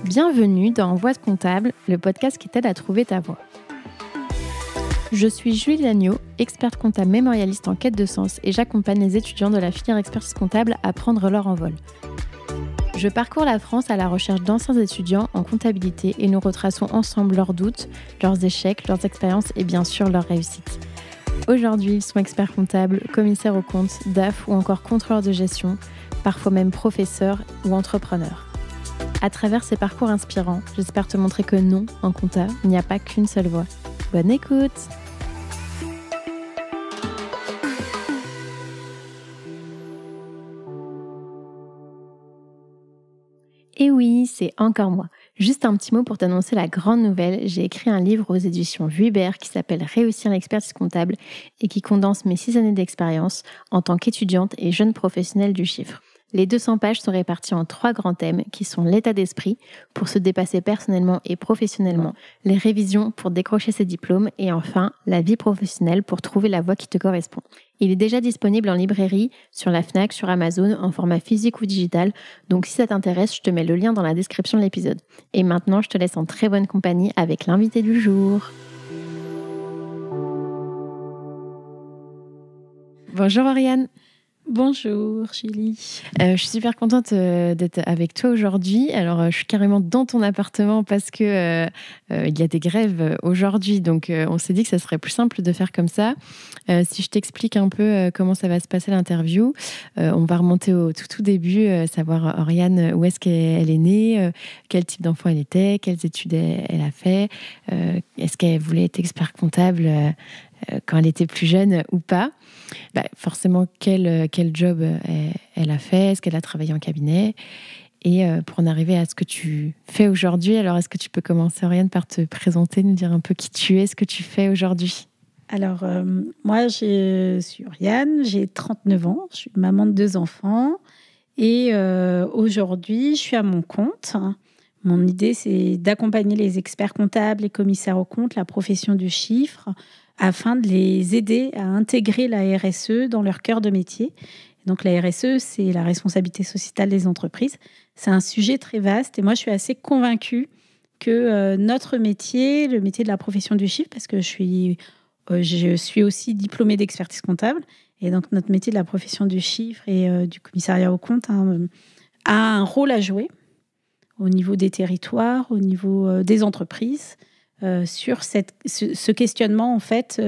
Bienvenue dans Voix de comptable, le podcast qui t'aide à trouver ta voie. Je suis Julie Lagneau, experte comptable mémorialiste en quête de sens et j'accompagne les étudiants de la filière expertise comptable à prendre leur envol. Je parcours la France à la recherche d'anciens étudiants en comptabilité et nous retraçons ensemble leurs doutes, leurs échecs, leurs expériences et bien sûr leurs réussites. Aujourd'hui, ils sont experts comptables, commissaires aux comptes, DAF ou encore contrôleurs de gestion, parfois même professeurs ou entrepreneurs. À travers ces parcours inspirants, j'espère te montrer que non, en compta, il n'y a pas qu'une seule voie. Bonne écoute! Et oui, c'est encore moi. Juste un petit mot pour t'annoncer la grande nouvelle. J'ai écrit un livre aux éditions Vuibert qui s'appelle Réussir l'expertise comptable et qui condense mes 6 années d'expérience en tant qu'étudiante et jeune professionnelle du chiffre. Les 200 pages sont réparties en 3 grands thèmes qui sont l'état d'esprit pour se dépasser personnellement et professionnellement, les révisions pour décrocher ses diplômes et enfin la vie professionnelle pour trouver la voie qui te correspond. Il est déjà disponible en librairie, sur la Fnac, sur Amazon, en format physique ou digital, donc si ça t'intéresse, je te mets le lien dans la description de l'épisode. Et maintenant, je te laisse en très bonne compagnie avec l'invité du jour. Bonjour Oriane. Bonjour Julie. Je suis super contente d'être avec toi aujourd'hui. Alors, je suis carrément dans ton appartement parce que il y a des grèves aujourd'hui. Donc, on s'est dit que ça serait plus simple de faire comme ça. Si je t'explique un peu comment ça va se passer l'interview, on va remonter au tout début, savoir Oriane, où est-ce qu'elle est née, quel type d'enfant elle était, quelles études elle a fait, est-ce qu'elle voulait être expert comptable quand elle était plus jeune ou pas. Forcément, quel job elle a fait, est-ce qu'elle a travaillé en cabinet, et pour en arriver à ce que tu fais aujourd'hui. Alors, est-ce que tu peux commencer, Oriane, par te présenter, nous dire un peu qui tu es, ce que tu fais aujourd'hui? Alors, moi, je suis Oriane, j'ai 39 ans, je suis maman de 2 enfants, et aujourd'hui, je suis à mon compte. Mon idée, c'est d'accompagner les experts comptables, les commissaires aux comptes, la profession du chiffre, afin de les aider à intégrer la RSE dans leur cœur de métier. Donc la RSE, c'est la responsabilité sociétale des entreprises. C'est un sujet très vaste et moi, je suis assez convaincue que notre métier, le métier de la profession du chiffre, parce que je suis aussi diplômée d'expertise comptable, et donc notre métier de la profession du chiffre et du commissariat aux comptes a un rôle à jouer au niveau des territoires, au niveau des entreprises, sur ce questionnement en fait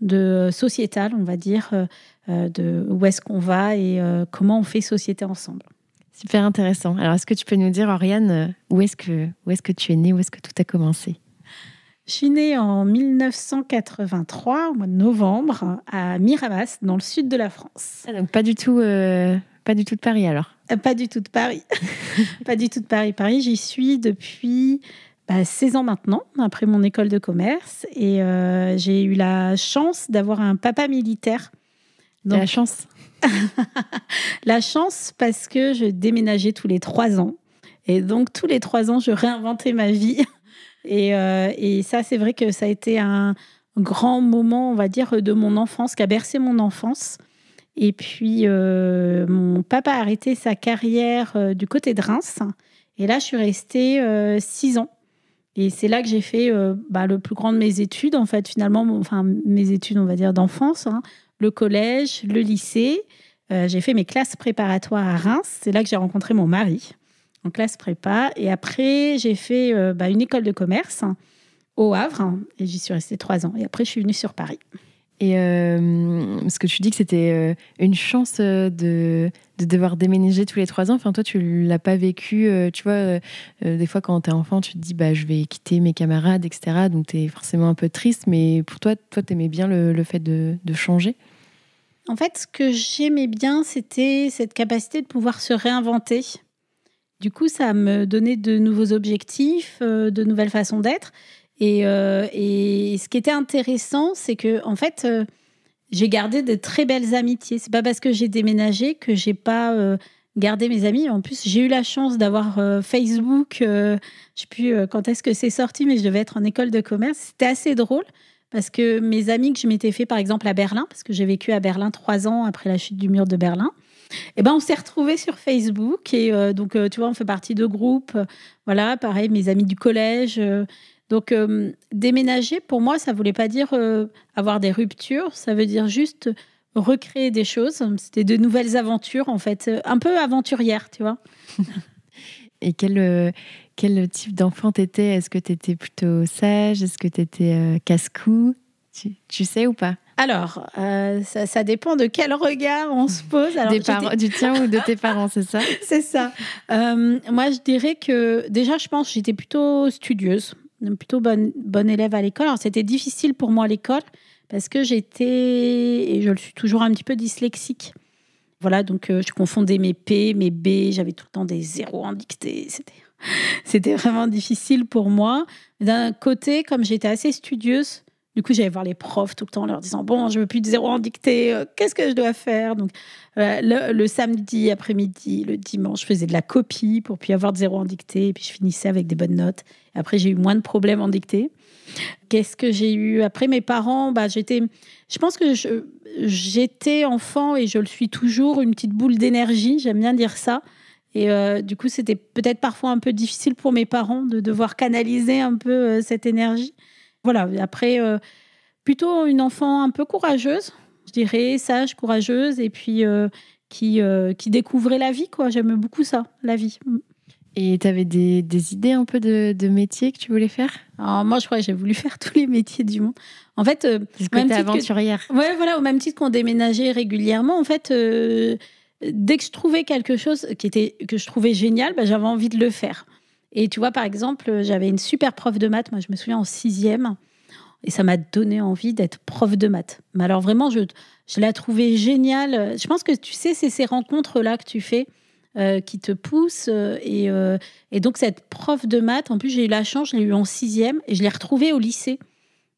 de sociétal, on va dire, de où est-ce qu'on va et comment on fait société ensemble. Super intéressant. Alors, est-ce que tu peux nous dire, Oriane, où est-ce que tu es née, où est-ce que tout a commencé? Je suis née en 1983, au mois de novembre, à Miramas, dans le sud de la France. Ah, donc pas du tout de Paris alors? Pas du tout de Paris. Pas du tout de Paris. Paris, j'y suis depuis 16 ans maintenant, après mon école de commerce. Et j'ai eu la chance d'avoir un papa militaire. Donc, la chance La chance parce que je déménageais tous les 3 ans. Et donc, tous les 3 ans, je réinventais ma vie. Et ça, c'est vrai que ça a été un grand moment, on va dire, de mon enfance, qui a bercé mon enfance. Et puis, mon papa a arrêté sa carrière du côté de Reims. Et là, je suis restée 6 ans. Et c'est là que j'ai fait le plus grand de mes études, en fait, finalement, mes études, on va dire, d'enfance, le collège, le lycée. J'ai fait mes classes préparatoires à Reims. C'est là que j'ai rencontré mon mari, en classe prépa. Et après, j'ai fait une école de commerce au Havre. Et j'y suis restée 3 ans. Et après, je suis venue sur Paris. Et parce que tu dis que c'était une chance de devoir déménager tous les 3 ans. Enfin, toi, tu l'as pas vécu. Tu vois, des fois, quand t'es enfant, tu te dis, je vais quitter mes camarades, etc. Donc, t'es forcément un peu triste. Mais pour toi, t'aimais bien le fait de changer? En fait, ce que j'aimais bien, c'était cette capacité de pouvoir se réinventer. Du coup, ça me donnait de nouveaux objectifs, de nouvelles façons d'être. Et ce qui était intéressant, c'est que, en fait, j'ai gardé de très belles amitiés. C'est pas parce que j'ai déménagé que j'ai pas gardé mes amis. En plus, j'ai eu la chance d'avoir Facebook. Je sais plus quand est-ce que c'est sorti, mais je devais être en école de commerce. C'était assez drôle parce que mes amis que je m'étais fait, par exemple, à Berlin, parce que j'ai vécu à Berlin 3 ans après la chute du mur de Berlin, Et ben, on s'est retrouvés sur Facebook et donc tu vois, on fait partie de groupes. Voilà, pareil, mes amis du collège. Donc, déménager, pour moi, ça voulait pas dire avoir des ruptures. Ça veut dire juste recréer des choses. C'était de nouvelles aventures, en fait. Un peu aventurière, tu vois. Et quel type d'enfant t'étais? Est-ce que t'étais plutôt sage? Est-ce que t'étais casse-cou? Tu sais ou pas? Alors, ça dépend de quel regard on se pose. Alors, du tien ou de tes parents, c'est ça? C'est ça. Moi, je dirais que déjà, je pense que j'étais plutôt studieuse, plutôt bonne élève à l'école. Alors, c'était difficile pour moi à l'école parce que j'étais, et je le suis toujours, un petit peu dyslexique. Voilà, donc je confondais mes P, mes B, j'avais tout le temps des zéros en dictée. C'était vraiment difficile pour moi. D'un côté, comme j'étais assez studieuse, du coup, j'allais voir les profs tout le temps en leur disant « Bon, je veux plus de zéro en dictée, qu'est-ce que je dois faire ?» Donc, le samedi après-midi, le dimanche, je faisais de la copie pour puis avoir de zéro en dictée. Et puis, je finissais avec des bonnes notes. Et après, j'ai eu moins de problèmes en dictée. Qu'est-ce que j'ai eu? Après, mes parents, je pense que j'étais enfant et je le suis toujours, une petite boule d'énergie. J'aime bien dire ça. Et du coup, c'était peut-être parfois un peu difficile pour mes parents de devoir canaliser un peu cette énergie. Voilà, après, plutôt une enfant un peu courageuse, je dirais, sage, courageuse, et puis qui découvrait la vie, quoi. J'aime beaucoup ça, la vie. Et tu avais des idées un peu de métiers que tu voulais faire? Alors, moi, je crois que j'ai voulu faire tous les métiers du monde. En fait, parce que t'es aventurière. Ouais, voilà, au même titre qu'on déménageait régulièrement, en fait, dès que je trouvais quelque chose que je trouvais génial, j'avais envie de le faire. Et tu vois, par exemple, j'avais une super prof de maths, moi je me souviens en 6e, et ça m'a donné envie d'être prof de maths. Mais alors vraiment, je la trouvais géniale. Je pense que tu sais, c'est ces rencontres-là que tu fais qui te poussent. Et donc cette prof de maths, en plus j'ai eu la chance, je l'ai eu en 6e, et je l'ai retrouvée au lycée.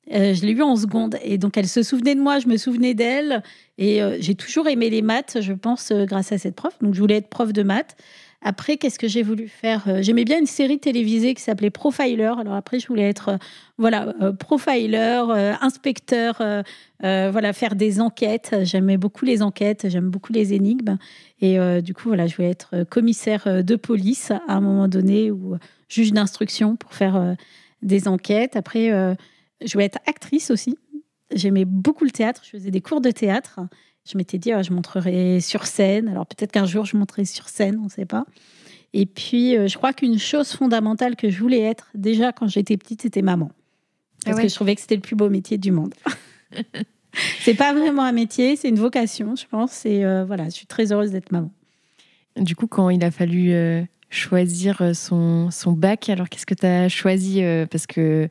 Je l'ai eue en seconde. Et donc elle se souvenait de moi, je me souvenais d'elle. Et j'ai toujours aimé les maths, je pense, grâce à cette prof. Donc je voulais être prof de maths. Après, qu'est-ce que j'ai voulu faire? J'aimais bien une série télévisée qui s'appelait Profiler. Alors après, je voulais être profiler, inspecteur, voilà, faire des enquêtes. J'aimais beaucoup les enquêtes, j'aime beaucoup les énigmes. Et du coup, voilà, je voulais être commissaire de police à un moment donné ou juge d'instruction pour faire des enquêtes. Après, je voulais être actrice aussi. J'aimais beaucoup le théâtre. Je faisais des cours de théâtre. Je m'étais dit, je montrerai sur scène. Alors peut-être qu'un jour, je monterai sur scène, on ne sait pas. Et puis, je crois qu'une chose fondamentale que je voulais être, déjà quand j'étais petite, c'était maman. Parce que je trouvais que c'était le plus beau métier du monde. C'est pas vraiment un métier, c'est une vocation, je pense. Et voilà, je suis très heureuse d'être maman. Du coup, quand il a fallu choisir son bac, alors qu'est-ce que tu as choisi? Parce que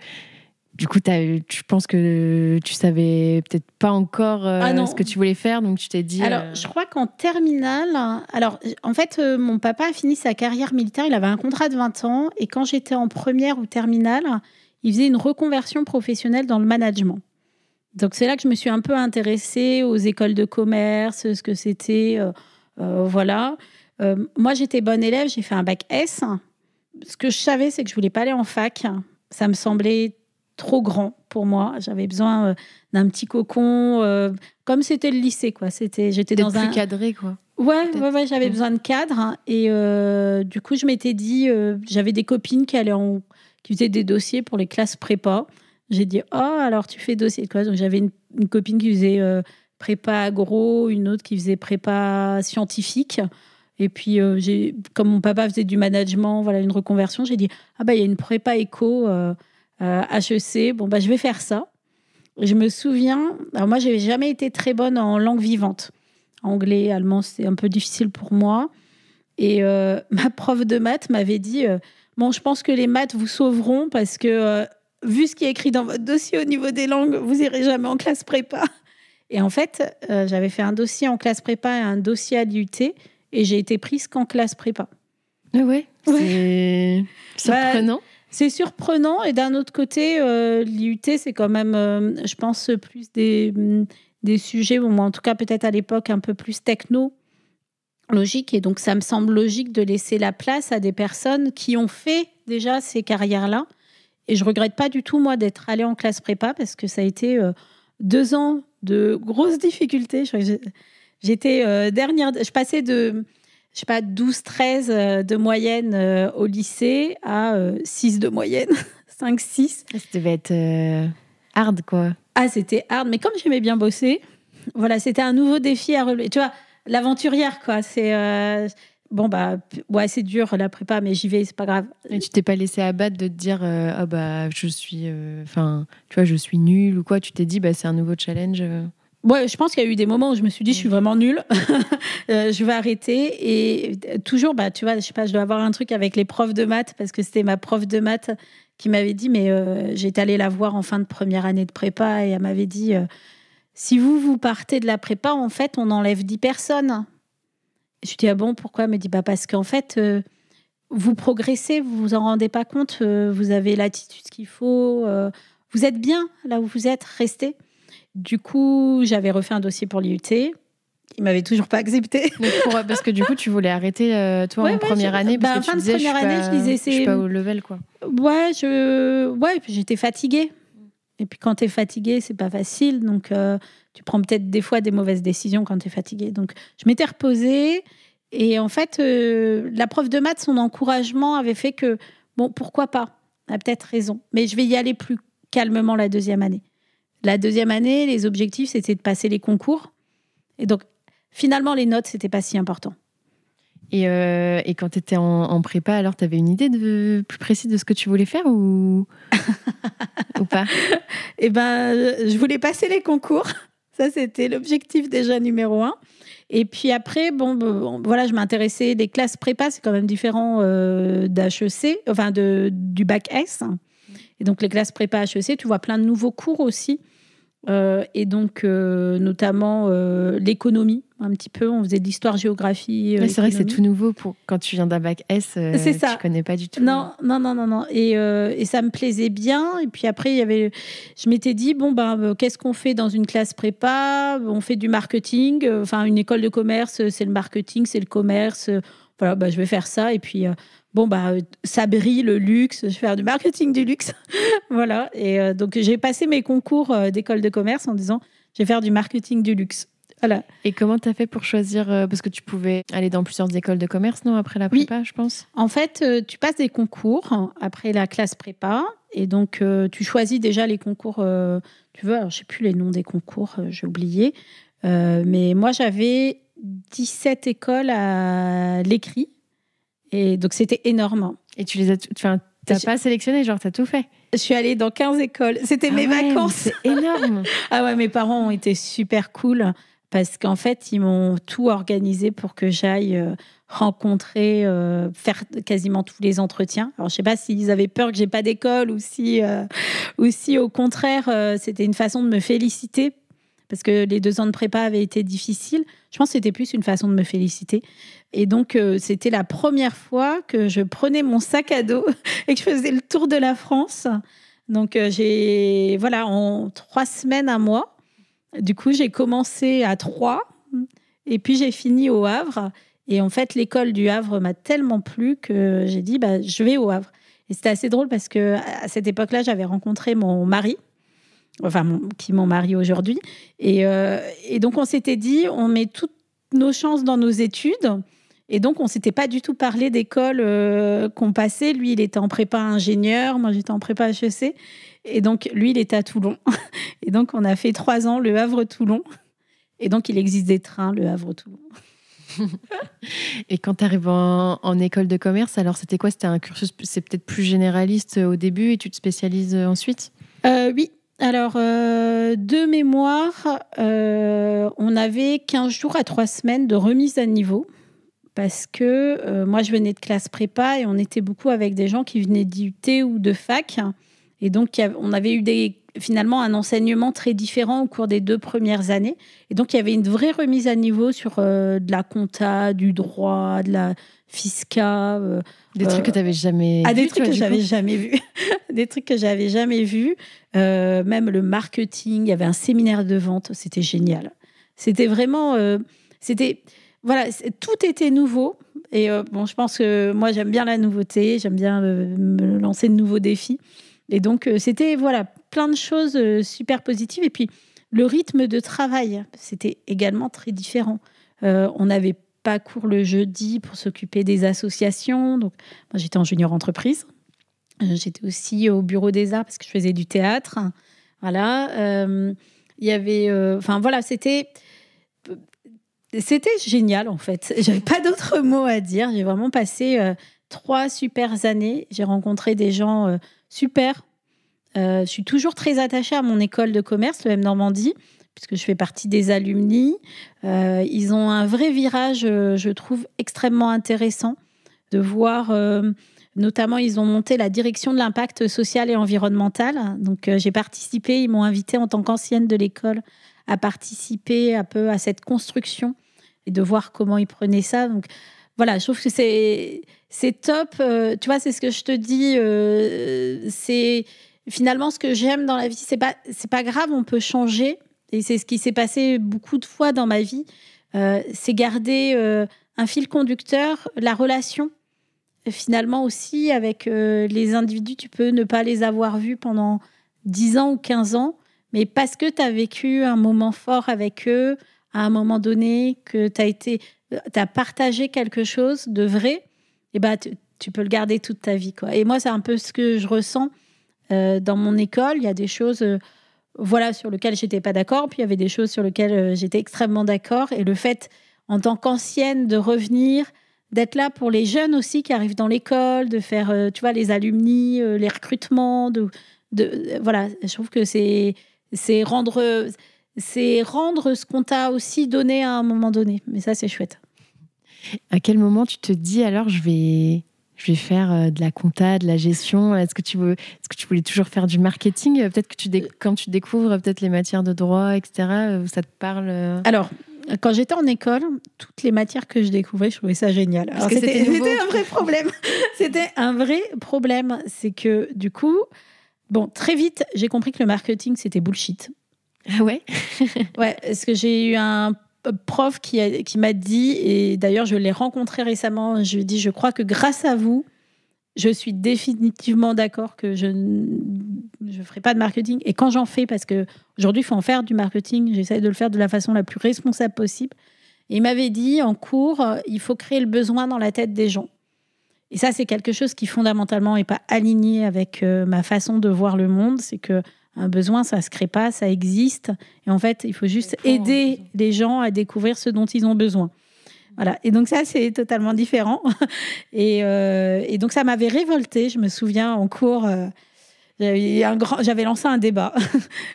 du coup, je pense que tu savais peut-être pas encore ce que tu voulais faire, donc tu t'es dit... Alors, je crois qu'en terminale... Alors, en fait, mon papa a fini sa carrière militaire, il avait un contrat de 20 ans, et quand j'étais en première ou terminale, il faisait une reconversion professionnelle dans le management. Donc, c'est là que je me suis un peu intéressée aux écoles de commerce, ce que c'était, voilà. Moi, j'étais bonne élève, j'ai fait un bac S. Ce que je savais, c'est que je voulais pas aller en fac. Ça me semblait trop grand pour moi. J'avais besoin d'un petit cocon, comme c'était le lycée, quoi. J'étais dans plus cadré, quoi. Ouais, j'avais besoin de cadre. Et du coup, je m'étais dit, j'avais des copines qui faisaient des dossiers pour les classes prépa. J'ai dit, alors tu fais dossier de quoi? Donc j'avais une copine qui faisait prépa agro, une autre qui faisait prépa scientifique. Et puis, comme mon papa faisait du management, voilà, une reconversion, j'ai dit, il y a une prépa éco HEC, je vais faire ça. Et je me souviens, alors moi, j'avais jamais été très bonne en langue vivante. Anglais, allemand, c'était un peu difficile pour moi. Et ma prof de maths m'avait dit, je pense que les maths vous sauveront parce que, vu ce qui est écrit dans votre dossier au niveau des langues, vous irez jamais en classe prépa. Et en fait, j'avais fait un dossier en classe prépa et un dossier à l'IUT, et j'ai été prise qu'en classe prépa. Ouais. C'est surprenant. C'est surprenant. Et d'un autre côté, l'IUT, c'est quand même, je pense, plus des sujets, moi en tout cas peut-être à l'époque, un peu plus technologiques. Et donc, ça me semble logique de laisser la place à des personnes qui ont fait déjà ces carrières-là. Et je ne regrette pas du tout, moi, d'être allée en classe prépa parce que ça a été 2 ans de grosses difficultés. J'étais dernière. Je passais de, je sais pas, 12-13 de moyenne au lycée à 6 de moyenne, 5-6. Ça devait être hard, quoi. Ah, c'était hard, mais comme j'aimais bien bosser, voilà, c'était un nouveau défi à relever. Tu vois, l'aventurière, quoi. C'est bon, bah, ouais, c'est dur la prépa, mais j'y vais, c'est pas grave. Et tu t'es pas laissé abattre de te dire, ah bah, je suis, enfin, tu vois, je suis nulle ou quoi. Tu t'es dit, bah, c'est un nouveau challenge. Ouais, je pense qu'il y a eu des moments où je me suis dit, je suis vraiment nulle, je vais arrêter. Et toujours, bah, tu vois, je sais pas, je dois avoir un truc avec les profs de maths, parce que c'était ma prof de maths qui m'avait dit, mais j'étais allée la voir en fin de première année de prépa, et elle m'avait dit, si vous partez de la prépa, en fait, on enlève 10 personnes. Et je lui dis, ah bon, pourquoi? Elle me dit, bah, parce qu'en fait, vous progressez, vous vous en rendez pas compte, vous avez l'attitude qu'il faut, vous êtes bien là où vous êtes, restez. Du coup, j'avais refait un dossier pour l'IUT. Il m'avait toujours pas accepté. Parce que du coup, tu voulais arrêter toi en première année parce que tu disais, je suis pas au level, quoi. Ouais, puis j'étais fatiguée. Et puis quand tu es fatiguée, c'est pas facile. Donc tu prends peut-être des fois des mauvaises décisions quand tu es fatiguée. Donc je m'étais reposée. Et en fait, la prof de maths, son encouragement avait fait que, bon, pourquoi pas? Elle a peut-être raison. Mais je vais y aller plus calmement la deuxième année. La deuxième année, les objectifs, c'était de passer les concours. Et donc, finalement, les notes, c'était pas si important. Et quand tu étais en prépa, alors tu avais une idée plus précise de ce que tu voulais faire ou pas? Eh ben, je voulais passer les concours. Ça, c'était l'objectif déjà numéro 1. Et puis après, bon, voilà, je m'intéressais. Les classes prépa, c'est quand même différent d'HEC, enfin du bac S. Et donc, les classes prépa HEC, tu vois plein de nouveaux cours aussi. Et donc, notamment l'économie, un petit peu. On faisait de l'histoire-géographie. C'est vrai que c'est tout nouveau pour quand tu viens d'un bac S. C'est ça. Tu connais pas du tout. Non. Et ça me plaisait bien. Et puis après, je m'étais dit, bon, qu'est-ce qu'on fait dans une classe prépa? On fait du marketing. Enfin, une école de commerce, c'est le marketing, c'est le commerce. Voilà, je vais faire ça. Et puis, ça brille le luxe. Je vais faire du marketing du luxe. Voilà. Et donc, j'ai passé mes concours d'école de commerce en disant, je vais faire du marketing du luxe. Voilà. Et comment tu as fait pour choisir parce que tu pouvais aller dans plusieurs écoles de commerce, non, après la prépa, je pense. En fait, tu passes des concours après la classe prépa. Et donc, tu choisis déjà les concours. Tu veux, alors, je ne sais plus les noms des concours, j'ai oublié. Mais moi, j'avais 17 écoles à l'écrit. Et donc, c'était énorme. Et tu les as... Enfin, t'as pas sélectionné, genre, t'as tout fait? Je suis allée dans 15 écoles. C'était mes vacances. C'est énorme. Ah ouais, mes parents ont été super cool parce qu'en fait, ils m'ont tout organisé pour que j'aille rencontrer, faire quasiment tous les entretiens. Alors, je sais pas s'ils avaient peur que j'ai pas d'école ou si au contraire, c'était une façon de me féliciter parce que les 2 ans de prépa avaient été difficiles. Je pense que c'était plus une façon de me féliciter. Et donc, c'était la première fois que je prenais mon sac à dos et que je faisais le tour de la France. Donc, en 3 semaines, 1 mois. Du coup, j'ai commencé à Troyes et puis j'ai fini au Havre. Et en fait, l'école du Havre m'a tellement plu que j'ai dit, je vais au Havre. Et c'était assez drôle parce que à cette époque-là, j'avais rencontré mon mari, qui est mon mari aujourd'hui. Et donc, on s'était dit, on met toutes nos chances dans nos études. Et donc, on ne s'était pas du tout parlé d'école qu'on passait. Lui, il était en prépa ingénieur. Moi, j'étais en prépa HEC. Et donc, lui, il était à Toulon. Et donc, on a fait 3 ans Le Havre-Toulon. Et donc, il existe des trains Le Havre-Toulon. Et quand tu arrives en école de commerce, alors c'était quoi? C'était un cursus, c'est peut-être plus généraliste au début et tu te spécialises ensuite? Oui. Alors, de mémoire, on avait 15 jours à 3 semaines de remise à niveau. Parce que moi, je venais de classe prépa et on était beaucoup avec des gens qui venaient d'IUT ou de fac. Et donc, on avait eu finalement un enseignement très différent au cours des 2 premières années. Et donc, il y avait une vraie remise à niveau sur de la compta, du droit, de la fisca. Des trucs que tu n'avais jamais vus. Des trucs que j'avais jamais vus. Des trucs que j'avais jamais vus. Même le marketing, il y avait un séminaire de vente. C'était génial. C'était vraiment... Voilà, tout était nouveau. Et je pense que moi, j'aime bien la nouveauté. J'aime bien me lancer de nouveaux défis. Et donc, c'était plein de choses super positives. Et puis, le rythme de travail, c'était également très différent. On n'avait pas cours le jeudi pour s'occuper des associations. Donc, moi, j'étais en junior entreprise. J'étais aussi au bureau des arts parce que je faisais du théâtre. Voilà. Il y avait... voilà, c'était génial, en fait. J'avais pas d'autres mots à dire. J'ai vraiment passé 3 super années. J'ai rencontré des gens super. Je suis toujours très attachée à mon école de commerce, le M Normandie, puisque je fais partie des alumni. Ils ont un vrai virage, je trouve, extrêmement intéressant de voir... notamment, ils ont monté la direction de l'impact social et environnemental. Donc, j'ai participé, ils m'ont invitée en tant qu'ancienne de l'école à participer un peu à cette construction et de voir comment ils prenaient ça. Donc, voilà, je trouve que c'est top. Tu vois, c'est ce que je te dis. C'est finalement ce que j'aime dans la vie. C'est pas grave, on peut changer. Et c'est ce qui s'est passé beaucoup de fois dans ma vie. C'est garder un fil conducteur, la relation. Finalement aussi, avec les individus, tu peux ne pas les avoir vus pendant 10 ans ou 15 ans, mais parce que tu as vécu un moment fort avec eux, à un moment donné, que tu as partagé quelque chose de vrai, et bah, tu peux le garder toute ta vie, quoi. Et moi, c'est un peu ce que je ressens dans mon école. Il y a des choses sur lesquelles je n'étais pas d'accord, puis il y avait des choses sur lesquelles j'étais extrêmement d'accord. Et le fait, en tant qu'ancienne, de revenir... d'être là pour les jeunes aussi qui arrivent dans l'école, de faire, tu vois, les alumni, les recrutements, voilà, je trouve que c'est rendre ce qu'on t'a aussi donné à un moment donné. Mais ça, c'est chouette. À quel moment tu te dis alors je vais faire de la compta, de la gestion? Est-ce que tu voulais toujours faire du marketing? Peut-être que quand tu découvres peut-être les matières de droit, etc., ça te parle? Alors, quand j'étais en école, toutes les matières que je découvrais, je trouvais ça génial. Alors, c'était un vrai problème. C'était un vrai problème. C'est que, du coup, très vite, j'ai compris que le marketing, c'était bullshit. Ah ouais? Ouais, parce que j'ai eu un prof qui m'a dit, et d'ailleurs, je l'ai rencontré récemment, je lui ai dit, je crois que grâce à vous, je suis définitivement d'accord que je ne ferai pas de marketing. Et quand j'en fais, parce qu'aujourd'hui, il faut en faire du marketing, j'essaie de le faire de la façon la plus responsable possible. Et il m'avait dit, en cours, il faut créer le besoin dans la tête des gens. Et ça, c'est quelque chose qui, fondamentalement, n'est pas aligné avec ma façon de voir le monde. C'est qu'un besoin, ça ne se crée pas, ça existe. Et en fait, il faut juste aider les gens à découvrir ce dont ils ont besoin. Voilà. Et donc ça, c'est totalement différent. Et donc ça m'avait révoltée. Je me souviens en cours, j'avais lancé un débat.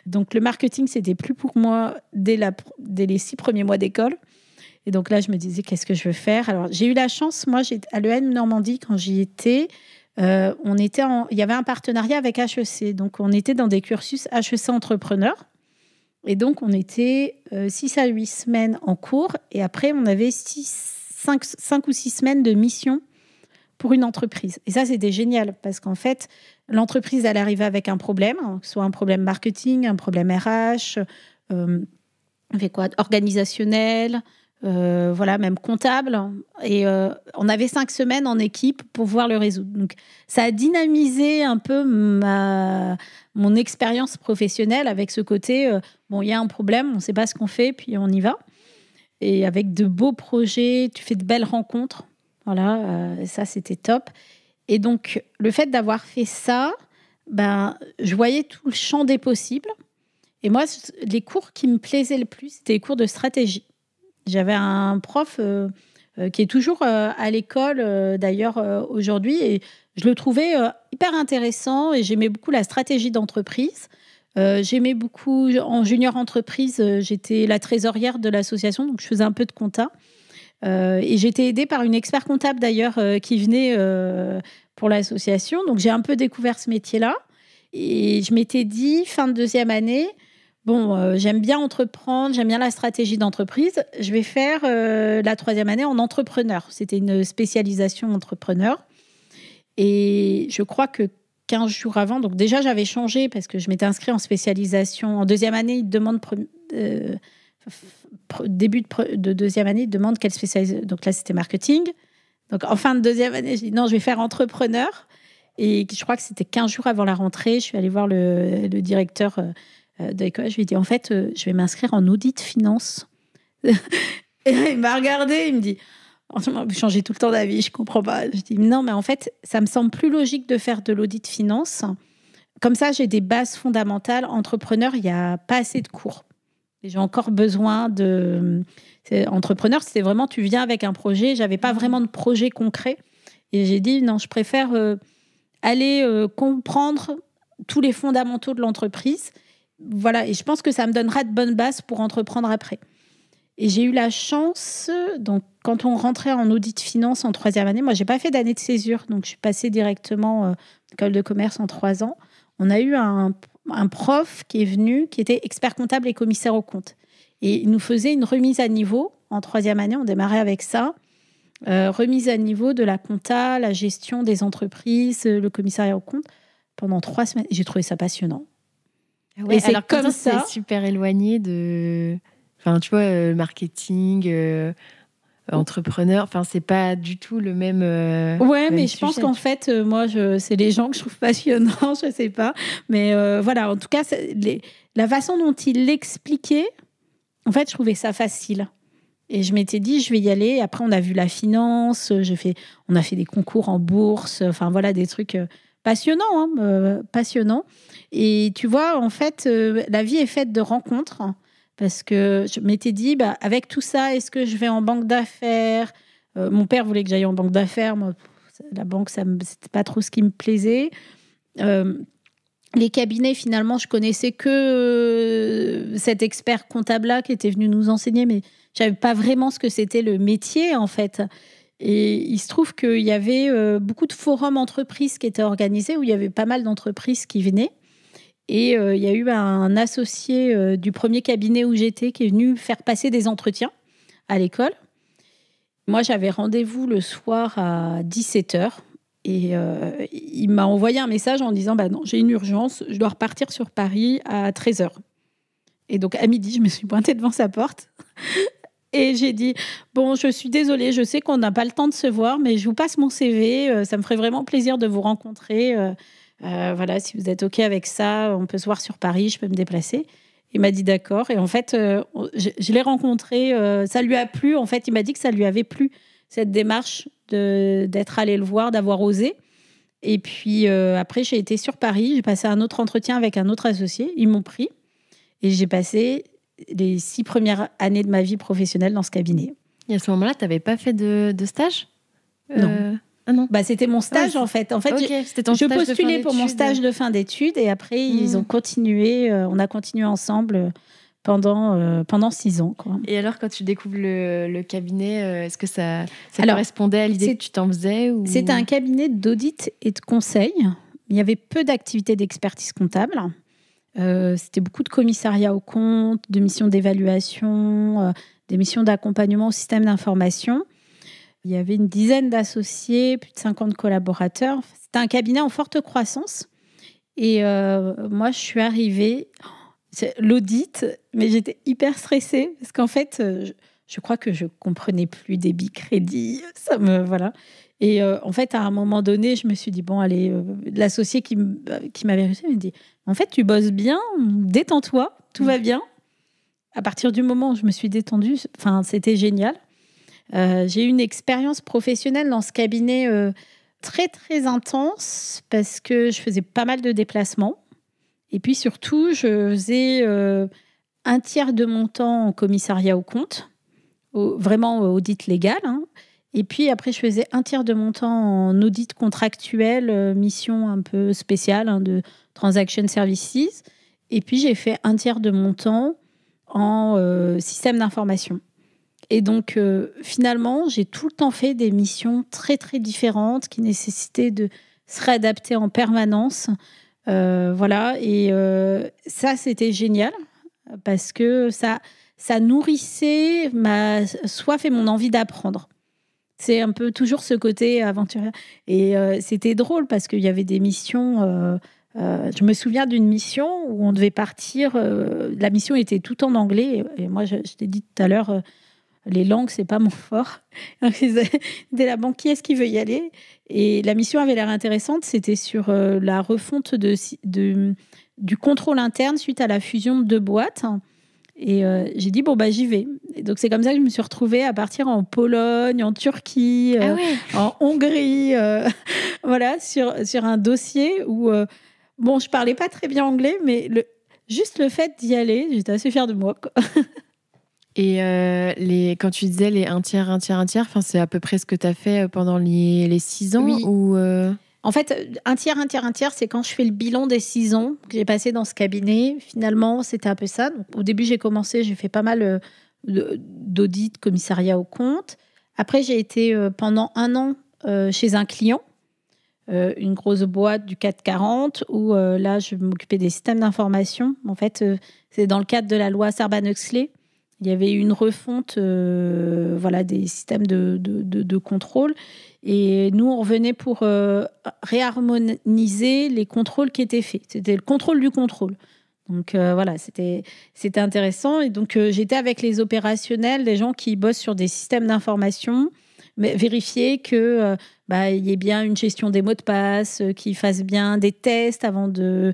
Donc le marketing, c'était plus pour moi dès les 6 premiers mois d'école. Et donc là, je me disais, qu'est-ce que je veux faire? Alors j'ai eu la chance, moi, à l'EM Normandie, quand j'y étais, il y avait un partenariat avec HEC. Donc on était dans des cursus HEC entrepreneurs. Et donc, on était 6 à 8 semaines en cours. Et après, on avait 5 ou 6 semaines de mission pour une entreprise. Et ça, c'était génial parce qu'en fait, l'entreprise, elle arrivait avec un problème, que ce soit un problème marketing, un problème RH, organisationnel, même comptable. Et on avait 5 semaines en équipe pour pouvoir le résoudre. Donc, ça a dynamisé un peu mon expérience professionnelle avec ce côté, il y a un problème, on ne sait pas ce qu'on fait, puis on y va. Et avec de beaux projets, tu fais de belles rencontres. Voilà, ça, c'était top. Et donc, le fait d'avoir fait ça, je voyais tout le champ des possibles. Et moi, les cours qui me plaisaient le plus, c'était les cours de stratégie. J'avais un prof qui est toujours à l'école, d'ailleurs, aujourd'hui, et je le trouvais hyper intéressant et j'aimais beaucoup la stratégie d'entreprise. J'aimais beaucoup, en junior entreprise, j'étais la trésorière de l'association, donc je faisais un peu de compta. Et j'étais aidée par une expert comptable, d'ailleurs, qui venait pour l'association. Donc j'ai un peu découvert ce métier-là. Et je m'étais dit, fin de 2e année, j'aime bien entreprendre, j'aime bien la stratégie d'entreprise. Je vais faire la 3e année en entrepreneur. C'était une spécialisation entrepreneur. Et je crois que 15 jours avant, donc déjà j'avais changé parce que je m'étais inscrite en spécialisation. En 2e année, ils te demandent, début de 2e année, ils te demandent quelle spécialisation. Donc là, c'était marketing. Donc en fin de 2e année, j'ai dit non, je vais faire entrepreneur. Et je crois que c'était 15 jours avant la rentrée. Je suis allée voir le directeur d'école. Je lui ai dit, en fait, je vais m'inscrire en audit finance. Et là, il m'a regardé, il me dit, vous changez tout le temps d'avis, je comprends pas. Je dis, non, mais en fait, ça me semble plus logique de faire de l'audit finance. Comme ça, j'ai des bases fondamentales. Entrepreneur, il n'y a pas assez de cours. Et j'ai encore besoin de... Entrepreneur, c'était vraiment, tu viens avec un projet. J'avais pas vraiment de projet concret. Et j'ai dit, non, je préfère aller comprendre tous les fondamentaux de l'entreprise. Voilà, et je pense que ça me donnera de bonnes bases pour entreprendre après. Et j'ai eu la chance, donc quand on rentrait en audit finance en 3e année, moi, j'ai pas fait d'année de césure, donc je suis passée directement école de commerce en 3 ans. On a eu un prof qui est venu, qui était expert comptable et commissaire aux comptes. Et il nous faisait une remise à niveau en 3e année, on démarrait avec ça. Remise à niveau de la compta, la gestion des entreprises, le commissariat aux comptes, pendant 3 semaines. J'ai trouvé ça passionnant. Ouais, et c'est alors comme ça, c'est super éloigné de... Enfin, tu vois, marketing, entrepreneur, enfin, c'est pas du tout le même. Ouais, même mais sujet, je pense qu'en fait, moi, c'est les gens que je trouve passionnants, je sais pas. Mais voilà, en tout cas, la façon dont il l'expliquait, en fait, je trouvais ça facile. Et je m'étais dit, je vais y aller. Après, on a vu la finance, on a fait des concours en bourse, enfin voilà, des trucs passionnants, passionnants. Et tu vois, en fait, la vie est faite de rencontres. Parce que je m'étais dit, avec tout ça, est-ce que je vais en banque d'affaires ? Mon père voulait que j'aille en banque d'affaires. Moi, la banque, c'était pas trop ce qui me plaisait. Les cabinets, finalement, je connaissais que cet expert comptable-là qui était venu nous enseigner, mais je savais pas vraiment ce que c'était le métier, en fait. Et il se trouve qu'il y avait beaucoup de forums entreprises qui étaient organisés, où il y avait pas mal d'entreprises qui venaient. Et il y a eu un associé du premier cabinet où j'étais qui est venu faire passer des entretiens à l'école. Moi, j'avais rendez-vous le soir à 17h. Et il m'a envoyé un message en disant non, j'ai une urgence, je dois repartir sur Paris à 13h. Et donc, à midi, je me suis pointée devant sa porte. Et j'ai dit, bon, je suis désolée, je sais qu'on n'a pas le temps de se voir, mais je vous passe mon CV. Ça me ferait vraiment plaisir de vous rencontrer. Voilà, si vous êtes OK avec ça, on peut se voir sur Paris, je peux me déplacer. Il m'a dit d'accord. Et en fait, je l'ai rencontré. Ça lui a plu. En fait, il m'a dit que ça lui avait plu, cette démarche d'être allé le voir, d'avoir osé. Et puis après, j'ai été sur Paris. J'ai passé un autre entretien avec un autre associé. Ils m'ont pris. Et j'ai passé les 6 premières années de ma vie professionnelle dans ce cabinet. Et à ce moment-là, tu n'avais pas fait de stage ? Non. Ah non. C'était mon stage, en fait. En fait, okay, je postulais pour mon stage de fin d'études et après, ils ont continué. On a continué ensemble pendant 6 ans. Quoi. Et alors, quand tu découvres le cabinet, est-ce que ça correspondait à l'idée que tu t'en faisais ou... C'était un cabinet d'audit et de conseil. Il y avait peu d'activités d'expertise comptable. C'était beaucoup de commissariat aux comptes, de missions d'évaluation, des missions d'accompagnement au système d'information. Il y avait une dizaine d'associés, plus de 50 collaborateurs. C'était un cabinet en forte croissance. Et moi, je suis arrivée, l'audit, mais j'étais hyper stressée parce qu'en fait, je crois que je comprenais plus débit, crédit. Voilà. Et en fait, à un moment donné, je me suis dit, bon, allez, l'associé qui m'avait reçu me dit, en fait, tu bosses bien, détends-toi, tout va bien. À partir du moment où je me suis détendue, c'était génial. J'ai eu une expérience professionnelle dans ce cabinet très, très intense parce que je faisais pas mal de déplacements. Et puis surtout, je faisais un tiers de mon temps en commissariat aux comptes, vraiment audit légal. Et puis après, je faisais un tiers de mon temps en audit contractuel, mission un peu spéciale de transaction services. Et puis, j'ai fait un tiers de mon temps en système d'information. Et donc, finalement, j'ai tout le temps fait des missions très, très différentes qui nécessitaient de se réadapter en permanence. Voilà. Et ça, c'était génial parce que ça nourrissait ma soif et mon envie d'apprendre. C'est un peu toujours ce côté aventurier. Et c'était drôle parce qu'il y avait des missions... je me souviens d'une mission où on devait partir... la mission était tout en anglais. Et moi, je t'ai dit tout à l'heure... Les langues, c'est pas mon fort. Donc, ils étaient là, bon, qui est-ce qui veut y aller? Et la mission avait l'air intéressante. C'était sur la refonte du contrôle interne suite à la fusion de deux boîtes. Et j'ai dit, bon, bah, j'y vais. Et donc, c'est comme ça que je me suis retrouvée à partir en Pologne, en Turquie, en Hongrie, voilà, sur un dossier où, bon, je parlais pas très bien anglais, mais juste le fait d'y aller, j'étais assez fière de moi, quoi. Et quand tu disais les un tiers, c'est à peu près ce que tu as fait pendant les 6 ans Oui. ou En fait, un tiers, c'est quand je fais le bilan des 6 ans que j'ai passé dans ce cabinet. Finalement, c'était un peu ça. Donc, au début, j'ai fait pas mal d'audits, de commissariat aux comptes. Après, j'ai été pendant 1 an chez un client, une grosse boîte du CAC 40, où là, je m'occupais des systèmes d'information. En fait, c'est dans le cadre de la loi Sarbanes-Oxley. Il y avait une refonte voilà, des systèmes de contrôle. Et nous, on revenait pour réharmoniser les contrôles qui étaient faits. C'était le contrôle du contrôle. Donc voilà, c'était intéressant. Et donc j'étais avec les opérationnels, des gens qui bossent sur des systèmes d'information, mais vérifier que y ait bien une gestion des mots de passe, qu'ils fassent bien des tests avant de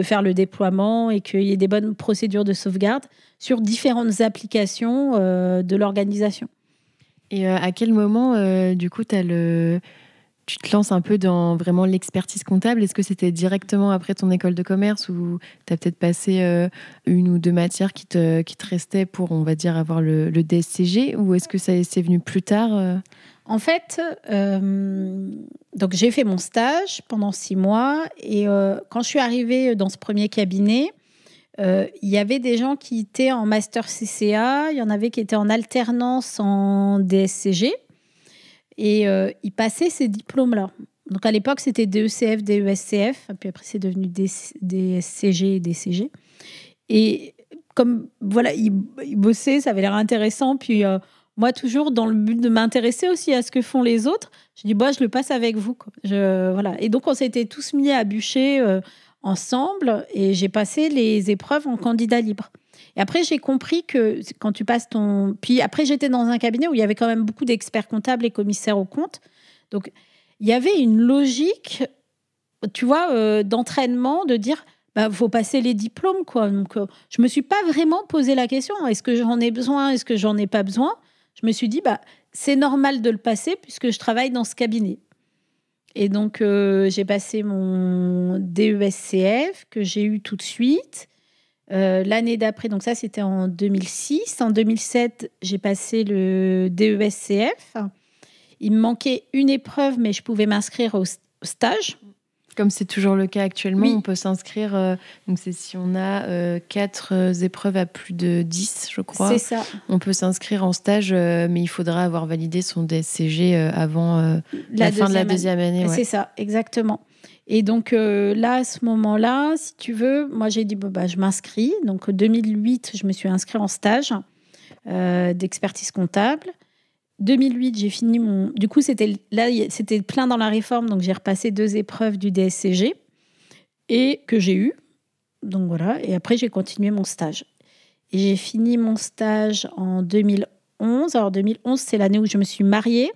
faire le déploiement et qu'il y ait des bonnes procédures de sauvegarde sur différentes applications de l'organisation. Et à quel moment, du coup, tu te lances un peu dans vraiment l'expertise comptable? Est-ce que c'était directement après ton école de commerce ou tu as peut-être passé 1 ou 2 matières qui te restaient pour, on va dire, avoir le DSCG? Ou est-ce que c'est venu plus tard? En fait, donc j'ai fait mon stage pendant 6 mois. Et quand je suis arrivée dans ce premier cabinet, il y avait des gens qui étaient en master CCA, il y en avait qui étaient en alternance en DSCG, et ils passaient ces diplômes-là. Donc à l'époque, c'était DECF, DESCF, puis après c'est devenu DSCG et DCG. Et comme voilà, ils bossaient, ça avait l'air intéressant, puis moi, toujours dans le but de m'intéresser aussi à ce que font les autres, je dis, je le passe avec vous, quoi. Voilà. Et donc, on s'était tous mis à bûcher ensemble, et j'ai passé les épreuves en candidat libre. Et après, j'ai compris que quand tu passes ton... Puis après, j'étais dans un cabinet où il y avait quand même beaucoup d'experts comptables et commissaires aux comptes. Donc, il y avait une logique, tu vois, d'entraînement, de dire, faut passer les diplômes, quoi. Donc, je me suis pas vraiment posé la question, est-ce que j'en ai besoin, est-ce que j'en ai pas besoin? Je me suis dit, c'est normal de le passer puisque je travaille dans ce cabinet. Et donc, j'ai passé mon DESCF que j'ai eu tout de suite. L'année d'après, donc ça, c'était en 2006. En 2007, j'ai passé le DESCF. Il me manquait une épreuve, mais je pouvais m'inscrire au stage. Comme c'est toujours le cas actuellement, oui. On peut s'inscrire. Donc, c'est si on a 4 épreuves à plus de 10, je crois. C'est ça. On peut s'inscrire en stage, mais il faudra avoir validé son DSCG avant la fin de la deuxième année. Ouais. C'est ça, exactement. Et donc là, à ce moment-là, si tu veux, moi j'ai dit, je m'inscris. Donc en 2008, je me suis inscrite en stage d'expertise comptable. 2008, j'ai fini mon... Du coup, c'était plein dans la réforme, donc j'ai repassé 2 épreuves du DSCG et que j'ai eu. Donc voilà, et après, j'ai continué mon stage. Et j'ai fini mon stage en 2011. Alors, 2011, c'est l'année où je me suis mariée.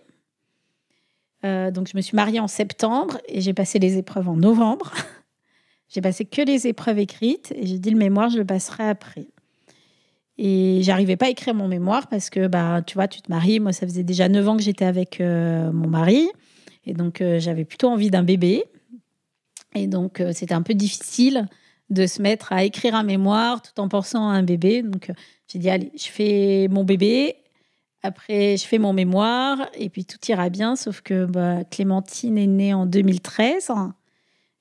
Donc, je me suis mariée en septembre et j'ai passé les épreuves en novembre. J'ai passé que les épreuves écrites et j'ai dit le mémoire, je le passerai après. Et j'arrivais pas à écrire mon mémoire parce que, tu vois, tu te maries. Moi, ça faisait déjà 9 ans que j'étais avec mon mari. Et donc, j'avais plutôt envie d'un bébé. Et donc, c'était un peu difficile de se mettre à écrire un mémoire tout en pensant à un bébé. Donc, j'ai dit, allez, je fais mon bébé. Après, je fais mon mémoire. Et puis, tout ira bien. Sauf que Clémentine est née en 2013.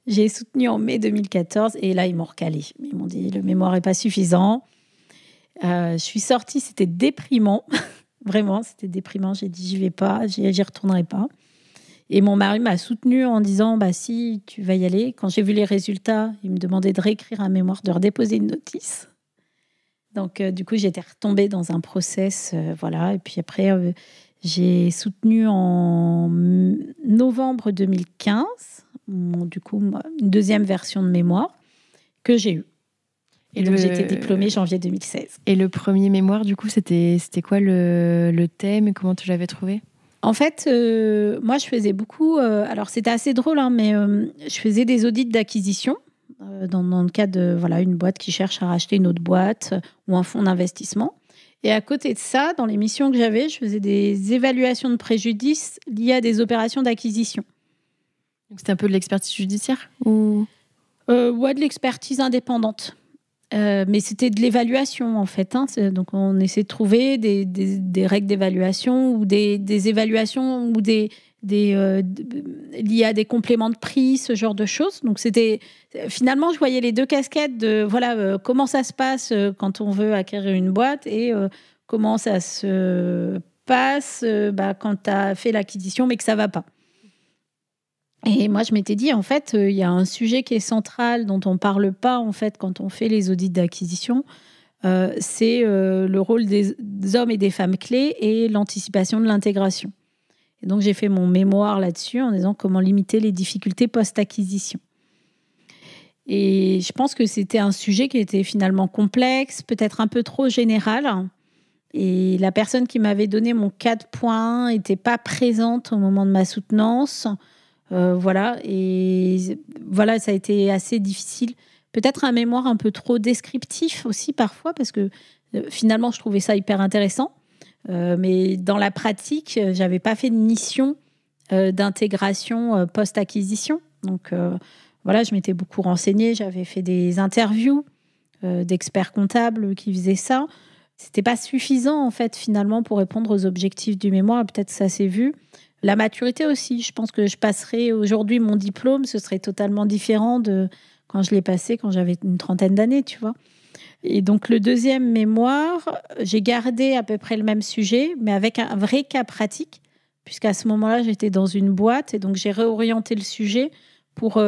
J'ai soutenu en mai 2014. Et là, ils m'ont recalé. Ils m'ont dit, le mémoire n'est pas suffisant. Je suis sortie, c'était déprimant. Vraiment, c'était déprimant. J'ai dit, j'y vais pas, j'y retournerai pas. Et mon mari m'a soutenue en disant, si, tu vas y aller. Quand j'ai vu les résultats, il me demandait de réécrire un mémoire, de redéposer une notice. Donc, du coup, j'étais retombée dans un process, voilà. Et puis après, j'ai soutenu en novembre 2015, du coup, une deuxième version de mémoire que j'ai eue. Et donc, j'ai été diplômée janvier 2016. Et le premier mémoire, du coup, c'était quoi le thème et comment tu l'avais trouvé? En fait, moi, je faisais beaucoup... alors, c'était assez drôle, hein, mais je faisais des audits d'acquisition dans le cadre de une boîte qui cherche à racheter une autre boîte ou un fonds d'investissement. Et à côté de ça, dans les missions que j'avais, je faisais des évaluations de préjudice liées à des opérations d'acquisition. Donc, c'était un peu de l'expertise judiciaire ou... Ouais, de l'expertise indépendante. Mais c'était de l'évaluation, en fait. Hein. Donc, on essaie de trouver des règles d'évaluation ou des évaluations ou liées à des compléments de prix, ce genre de choses. Donc, finalement, je voyais les deux casquettes de comment ça se passe quand on veut acquérir une boîte et comment ça se passe quand tu as fait l'acquisition mais que ça ne va pas. Et moi, je m'étais dit, en fait, il y a un sujet qui est central dont on ne parle pas, en fait, quand on fait les audits d'acquisition. C'est le rôle des hommes et des femmes clés et l'anticipation de l'intégration. Et donc, j'ai fait mon mémoire là-dessus en disant comment limiter les difficultés post-acquisition. Et je pense que c'était un sujet qui était finalement complexe, peut-être un peu trop général. Et la personne qui m'avait donné mon 4 points n'était pas présente au moment de ma soutenance. Et ça a été assez difficile. Peut-être un mémoire un peu trop descriptif aussi parfois, parce que finalement, je trouvais ça hyper intéressant. Mais dans la pratique, j'avais pas fait de mission d'intégration post-acquisition. Donc, je m'étais beaucoup renseignée. J'avais fait des interviews d'experts comptables qui faisaient ça. C'était pas suffisant, en fait, finalement, pour répondre aux objectifs du mémoire. Peut-être ça s'est vu. La maturité aussi. Je pense que je passerai aujourd'hui mon diplôme. Ce serait totalement différent de quand je l'ai passé, quand j'avais une 30aine d'années, tu vois. Et donc, le deuxième mémoire, j'ai gardé à peu près le même sujet, mais avec un vrai cas pratique, puisqu'à ce moment-là, j'étais dans une boîte. Et donc, j'ai réorienté le sujet pour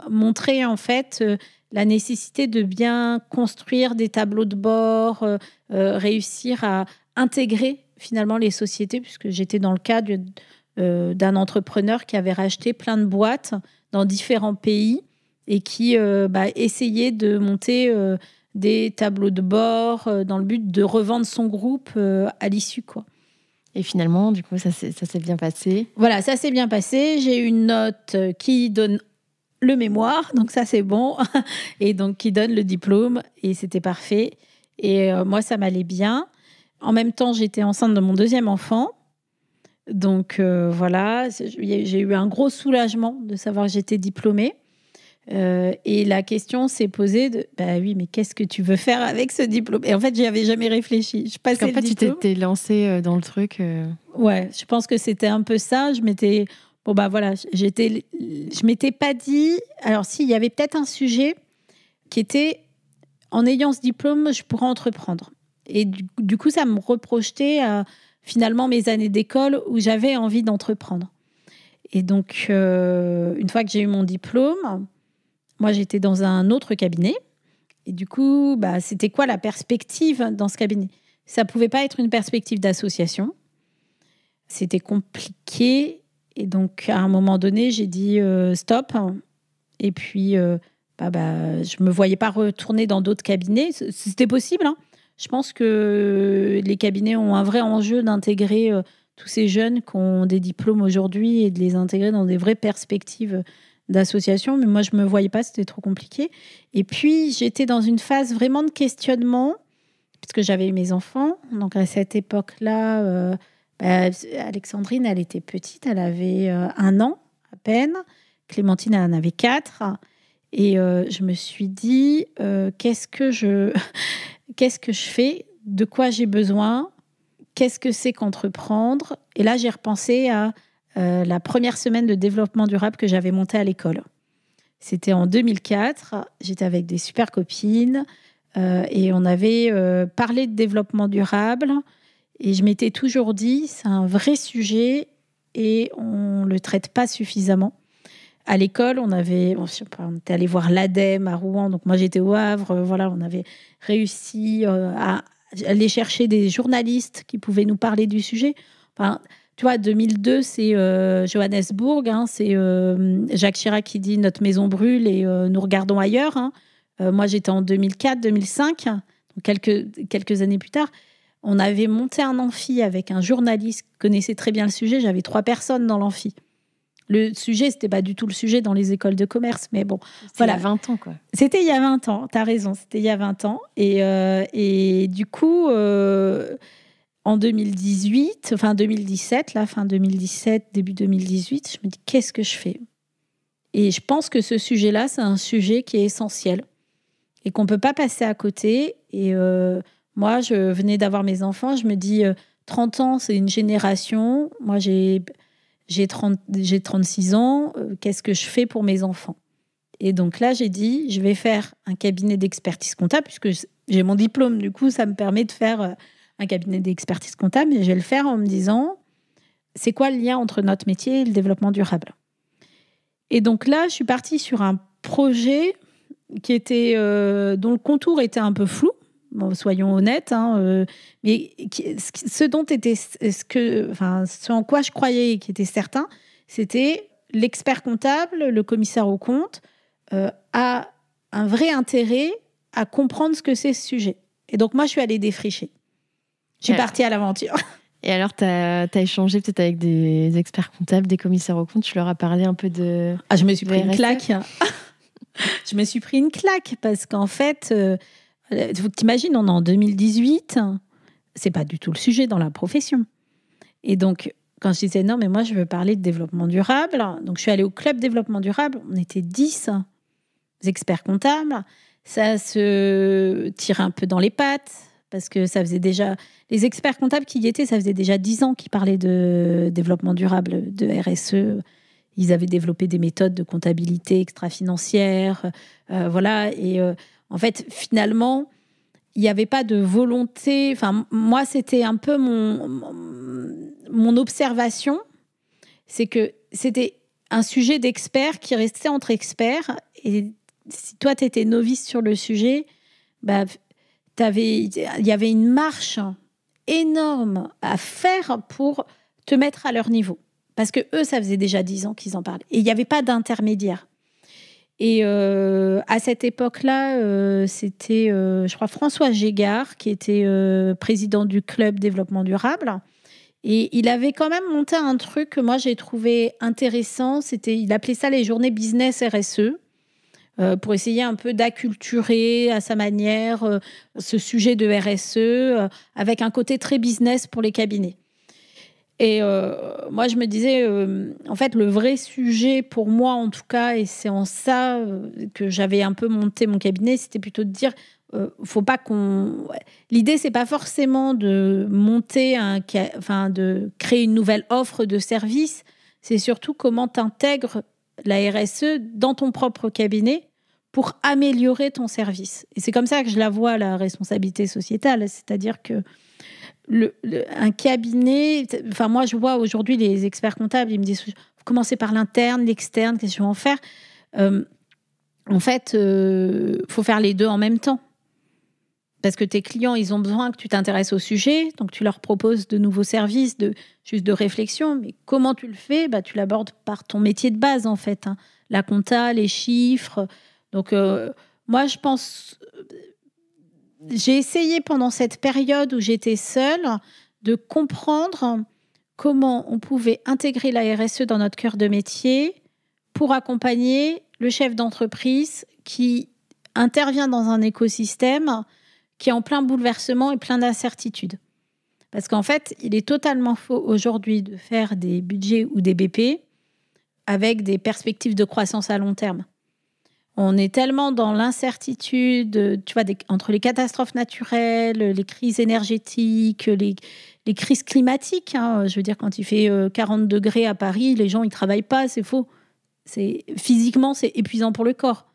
montrer, en fait, la nécessité de bien construire des tableaux de bord, réussir à intégrer, finalement, les sociétés, puisque j'étais dans le cadre d'un entrepreneur qui avait racheté plein de boîtes dans différents pays et qui essayait de monter des tableaux de bord dans le but de revendre son groupe à l'issue, quoi. Et finalement, du coup, ça s'est bien passé. Voilà, ça s'est bien passé. J'ai une note qui donne le mémoire, donc ça, c'est bon. Et donc, qui donne le diplôme. Et c'était parfait. Et moi, ça m'allait bien. En même temps, j'étais enceinte de mon deuxième enfant. Donc j'ai eu un gros soulagement de savoir que j'étais diplômée. Et la question s'est posée oui, mais qu'est-ce que tu veux faire avec ce diplôme? Et en fait, j'y avais jamais réfléchi. Je passais le diplôme. Tu t'étais lancée dans le truc. Ouais, je pense que c'était un peu ça. Je m'étais je m'étais pas dit. Alors si, il y avait peut-être un sujet qui était en ayant ce diplôme, je pourrais entreprendre. Et du coup, ça me reprojetait à finalement mes années d'école où j'avais envie d'entreprendre. Et donc, une fois que j'ai eu mon diplôme, moi, j'étais dans un autre cabinet. Et du coup, c'était quoi la perspective dans ce cabinet? Ça ne pouvait pas être une perspective d'association. C'était compliqué. Et donc, à un moment donné, j'ai dit stop. Et puis, je ne me voyais pas retourner dans d'autres cabinets. C'était possible, hein. Je pense que les cabinets ont un vrai enjeu d'intégrer tous ces jeunes qui ont des diplômes aujourd'hui et de les intégrer dans des vraies perspectives d'association. Mais moi, je ne me voyais pas, c'était trop compliqué. Et puis, j'étais dans une phase vraiment de questionnement, puisque j'avais eu mes enfants. Donc, à cette époque-là, Alexandrine, elle était petite, elle avait 1 an à peine. Clémentine, elle en avait 4. Et je me suis dit, qu'est-ce que je fais? De quoi j'ai besoin? Qu'est-ce que c'est qu'entreprendre? Et là, j'ai repensé à la première semaine de développement durable que j'avais montée à l'école. C'était en 2004. J'étais avec des super copines et on avait parlé de développement durable. Et je m'étais toujours dit, c'est un vrai sujet et on ne le traite pas suffisamment. À l'école, on était allé voir l'ADEME à Rouen. Donc moi, j'étais au Havre. On avait réussi à aller chercher des journalistes qui pouvaient nous parler du sujet. Enfin, tu vois, 2002, c'est Johannesburg. C'est Jacques Chirac qui dit « Notre maison brûle et nous regardons ailleurs ». Moi, j'étais en 2004, 2005, donc quelques années plus tard. On avait monté un amphi avec un journaliste qui connaissait très bien le sujet. J'avais 3 personnes dans l'amphi. Le sujet, c'était pas du tout le sujet dans les écoles de commerce, mais bon, voilà. Il y a 20 ans, quoi. C'était il y a 20 ans, t'as raison, c'était il y a 20 ans. Et du coup, en 2018, fin 2017, fin 2017, début 2018, je me dis, qu'est-ce que je fais ? Et je pense que ce sujet-là, c'est un sujet qui est essentiel et qu'on ne peut pas passer à côté. Et moi, je venais d'avoir mes enfants, je me dis, 30 ans, c'est une génération. Moi, j'ai 36 ans, qu'est-ce que je fais pour mes enfants ? Et donc là, j'ai dit, je vais faire un cabinet d'expertise comptable, puisque j'ai mon diplôme, du coup, ça me permet de faire un cabinet d'expertise comptable, et je vais le faire en me disant, c'est quoi le lien entre notre métier et le développement durable ? Et donc là, je suis partie sur un projet qui était, dont le contour était un peu flou, bon, soyons honnêtes, mais ce en quoi je croyais qui était certain, c'était l'expert comptable, le commissaire aux comptes, a un vrai intérêt à comprendre ce que c'est ce sujet. Et donc moi, je suis allée défricher. Je suis partie à l'aventure. Et alors, tu as échangé peut-être avec des experts comptables, des commissaires aux comptes, tu leur as parlé un peu de... Ah, je me suis pris une claque. Je me suis pris une claque parce qu'en fait, faut que t'imagines, on est en 2018, c'est pas du tout le sujet dans la profession. Et donc, quand je disais non, mais moi, je veux parler de développement durable, donc je suis allée au club développement durable, on était 10 experts comptables, ça se tire un peu dans les pattes, parce que ça faisait déjà... Les experts comptables qui y étaient, ça faisait déjà 10 ans qu'ils parlaient de développement durable, de RSE. Ils avaient développé des méthodes de comptabilité extra-financière. Voilà. Et en fait, finalement, il n'y avait pas de volonté... Enfin, moi, c'était un peu mon observation. C'est que c'était un sujet d'experts qui restait entre experts. Et si toi, tu étais novice sur le sujet, bah, il y avait une marche énorme à faire pour te mettre à leur niveau. Parce que eux, ça faisait déjà 10 ans qu'ils en parlaient. Et il n'y avait pas d'intermédiaire. Et à cette époque-là, c'était, je crois, François Gégard, qui était président du club développement durable. Et il avait quand même monté un truc que moi, j'ai trouvé intéressant. Il appelait ça les journées business RSE. Pour essayer un peu d'acculturer à sa manière ce sujet de RSE avec un côté très business pour les cabinets. Et moi, je me disais, en fait, le vrai sujet pour moi, en tout cas, et c'est en ça que j'avais un peu monté mon cabinet, c'était plutôt de dire, faut pas qu'on... L'idée, c'est pas forcément de monter de créer une nouvelle offre de service, c'est surtout comment tu intègres la RSE dans ton propre cabinet pour améliorer ton service. Et c'est comme ça que je la vois, la responsabilité sociétale. C'est-à-dire que un cabinet... Enfin, moi, je vois aujourd'hui les experts comptables, ils me disent, faut commencer par l'interne, l'externe, qu'est-ce que je vais en faire ? En fait, faut faire les deux en même temps. Parce que tes clients, ils ont besoin que tu t'intéresses au sujet, donc tu leur proposes de nouveaux services, juste de réflexion. Mais comment tu le fais ? Tu l'abordes par ton métier de base, en fait. La compta, les chiffres. Donc, moi, je pense... J'ai essayé pendant cette période où j'étais seule de comprendre comment on pouvait intégrer la RSE dans notre cœur de métier pour accompagner le chef d'entreprise qui intervient dans un écosystème qui est en plein bouleversement et plein d'incertitudes. Parce qu'en fait, il est totalement faux aujourd'hui de faire des budgets ou des BP avec des perspectives de croissance à long terme. On est tellement dans l'incertitude, tu vois, entre les catastrophes naturelles, les crises énergétiques, les crises climatiques. Je veux dire, quand il fait 40 degrés à Paris, les gens, ils ne travaillent pas, c'est faux. Physiquement, c'est épuisant pour le corps.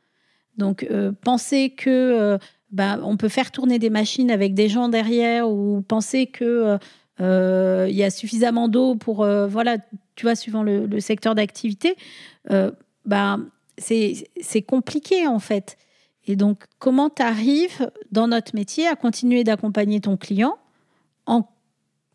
Donc, penser que on peut faire tourner des machines avec des gens derrière ou penser que y a suffisamment d'eau pour, tu vois, suivant le secteur d'activité, c'est compliqué en fait. Et donc, comment tu arrives dans notre métier à continuer d'accompagner ton client en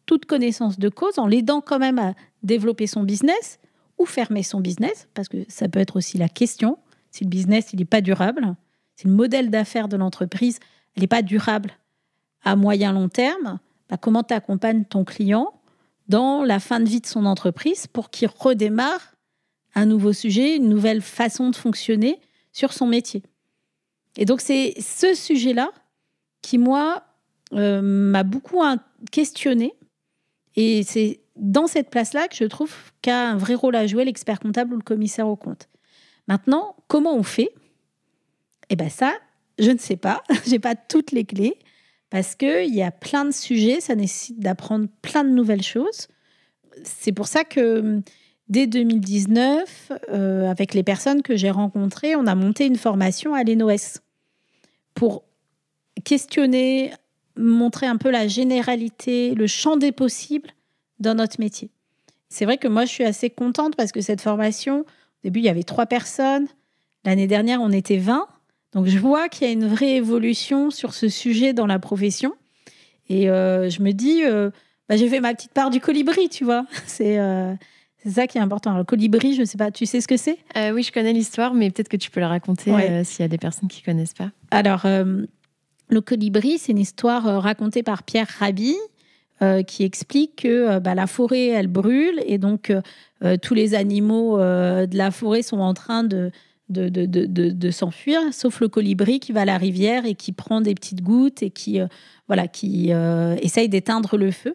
toute connaissance de cause, en l'aidant quand même à développer son business ou fermer son business, parce que ça peut être aussi la question, si le business il n'est pas durable, c'est le modèle d'affaires de l'entreprise, elle n'est pas durable à moyen long terme, comment tu accompagnes ton client dans la fin de vie de son entreprise pour qu'il redémarre un nouveau sujet, une nouvelle façon de fonctionner sur son métier. Et donc, c'est ce sujet-là qui, moi, m'a beaucoup questionné. Et c'est dans cette place-là que je trouve qu'a un vrai rôle à jouer l'expert comptable ou le commissaire aux comptes. Maintenant, comment on fait ? Eh bien ça, je ne sais pas. Je n'ai pas toutes les clés parce qu'il y a plein de sujets. Ça nécessite d'apprendre plein de nouvelles choses. C'est pour ça que dès 2019, avec les personnes que j'ai rencontrées, on a monté une formation à l'ENOS pour questionner, montrer un peu la généralité, le champ des possibles dans notre métier. C'est vrai que moi, je suis assez contente parce que cette formation, au début, il y avait 3 personnes. L'année dernière, on était 20. Donc, je vois qu'il y a une vraie évolution sur ce sujet dans la profession. Et je me dis, j'ai fait ma petite part du colibri, tu vois. C'est ça qui est important. Alors, le colibri, je ne sais pas, tu sais ce que c'est ? Oui, je connais l'histoire, mais peut-être que tu peux la raconter s'il y a des personnes qui ne connaissent pas. Alors, le colibri, c'est une histoire racontée par Pierre Rabhi qui explique que la forêt, elle brûle et donc tous les animaux de la forêt sont en train de s'enfuir, sauf le colibri qui va à la rivière et qui prend des petites gouttes et qui essaye d'éteindre le feu.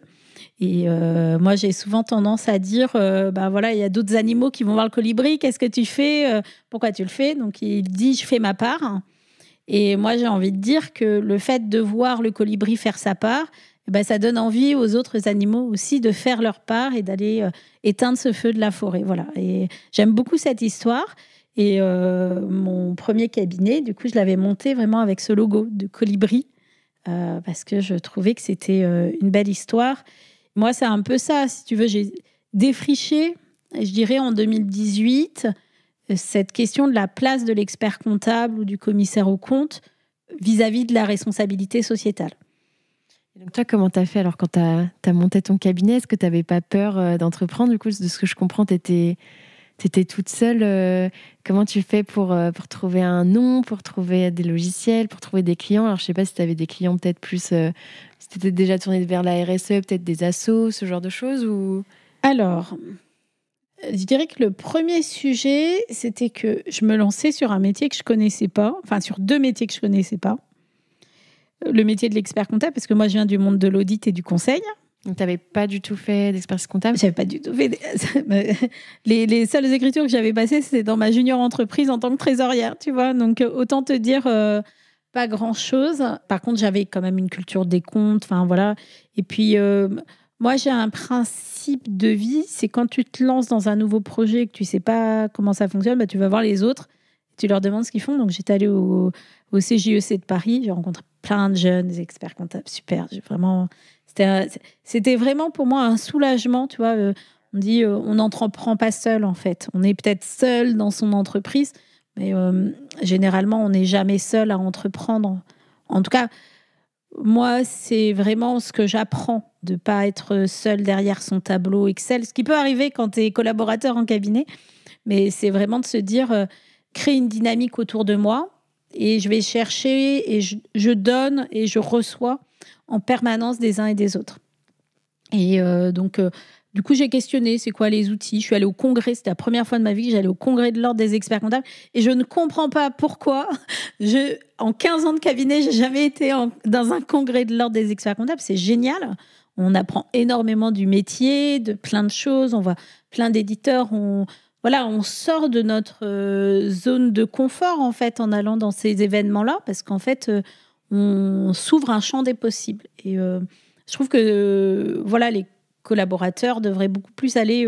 Et moi, j'ai souvent tendance à dire, il y a d'autres animaux qui vont voir le colibri, qu'est-ce que tu fais ? Pourquoi tu le fais ? Donc, il dit, je fais ma part. Et moi, j'ai envie de dire que le fait de voir le colibri faire sa part, ça donne envie aux autres animaux aussi de faire leur part et d'aller éteindre ce feu de la forêt. Voilà. Et j'aime beaucoup cette histoire. Et mon premier cabinet, du coup, je l'avais monté vraiment avec ce logo de colibri parce que je trouvais que c'était une belle histoire. Moi, c'est un peu ça, si tu veux. J'ai défriché, je dirais, en 2018, cette question de la place de l'expert comptable ou du commissaire aux comptes vis-à-vis de la responsabilité sociétale. Et donc toi, comment tu as fait alors quand tu as monté ton cabinet ? Est-ce que tu n'avais pas peur d'entreprendre ? Du coup, de ce que je comprends, tu étais toute seule. Comment tu fais pour trouver un nom, pour trouver des logiciels, pour trouver des clients ? Alors, je ne sais pas si tu avais des clients peut-être plus... si tu étais déjà tournée vers la RSE, peut-être des assos, ce genre de choses ou... Alors, je dirais que le premier sujet, c'était que je me lançais sur un métier que je ne connaissais pas, enfin sur 2 métiers que je ne connaissais pas. Le métier de l'expert comptable, parce que moi, je viens du monde de l'audit et du conseil. Donc, tu n'avais pas du tout fait d'expertise comptable ? J'avais pas du tout fait... Les seules écritures que j'avais passées, c'était dans ma junior entreprise en tant que trésorière, tu vois. Donc, autant te dire pas grand-chose. Par contre, j'avais quand même une culture des comptes, enfin, voilà. Et puis, moi, j'ai un principe de vie, c'est quand tu te lances dans un nouveau projet et que tu sais pas comment ça fonctionne, tu vas voir les autres, tu leur demandes ce qu'ils font. Donc, j'étais allée au CJEC de Paris, j'ai rencontré plein de jeunes, des experts comptables, super. C'était vraiment pour moi un soulagement, tu vois. On dit, on n'entreprend pas seul, en fait. On est peut-être seul dans son entreprise, mais généralement, on n'est jamais seul à entreprendre. En tout cas, moi, c'est vraiment ce que j'apprends, de ne pas être seul derrière son tableau Excel, ce qui peut arriver quand tu es collaborateur en cabinet, mais c'est vraiment de se dire, créer une dynamique autour de moi, et je vais chercher, et je donne, et je reçois en permanence des uns et des autres. Et donc, du coup, j'ai questionné, c'est quoi les outils ? Je suis allée au congrès, c'était la première fois de ma vie que j'allais au congrès de l'ordre des experts comptables, et je ne comprends pas pourquoi, en 15 ans de cabinet, j'ai jamais été dans un congrès de l'ordre des experts comptables. C'est génial, on apprend énormément du métier, de plein de choses, on voit plein d'éditeurs, on sort de notre zone de confort, en fait, en allant dans ces événements-là, parce qu'en fait, on s'ouvre un champ des possibles. Et je trouve que les collaborateurs devraient beaucoup plus aller,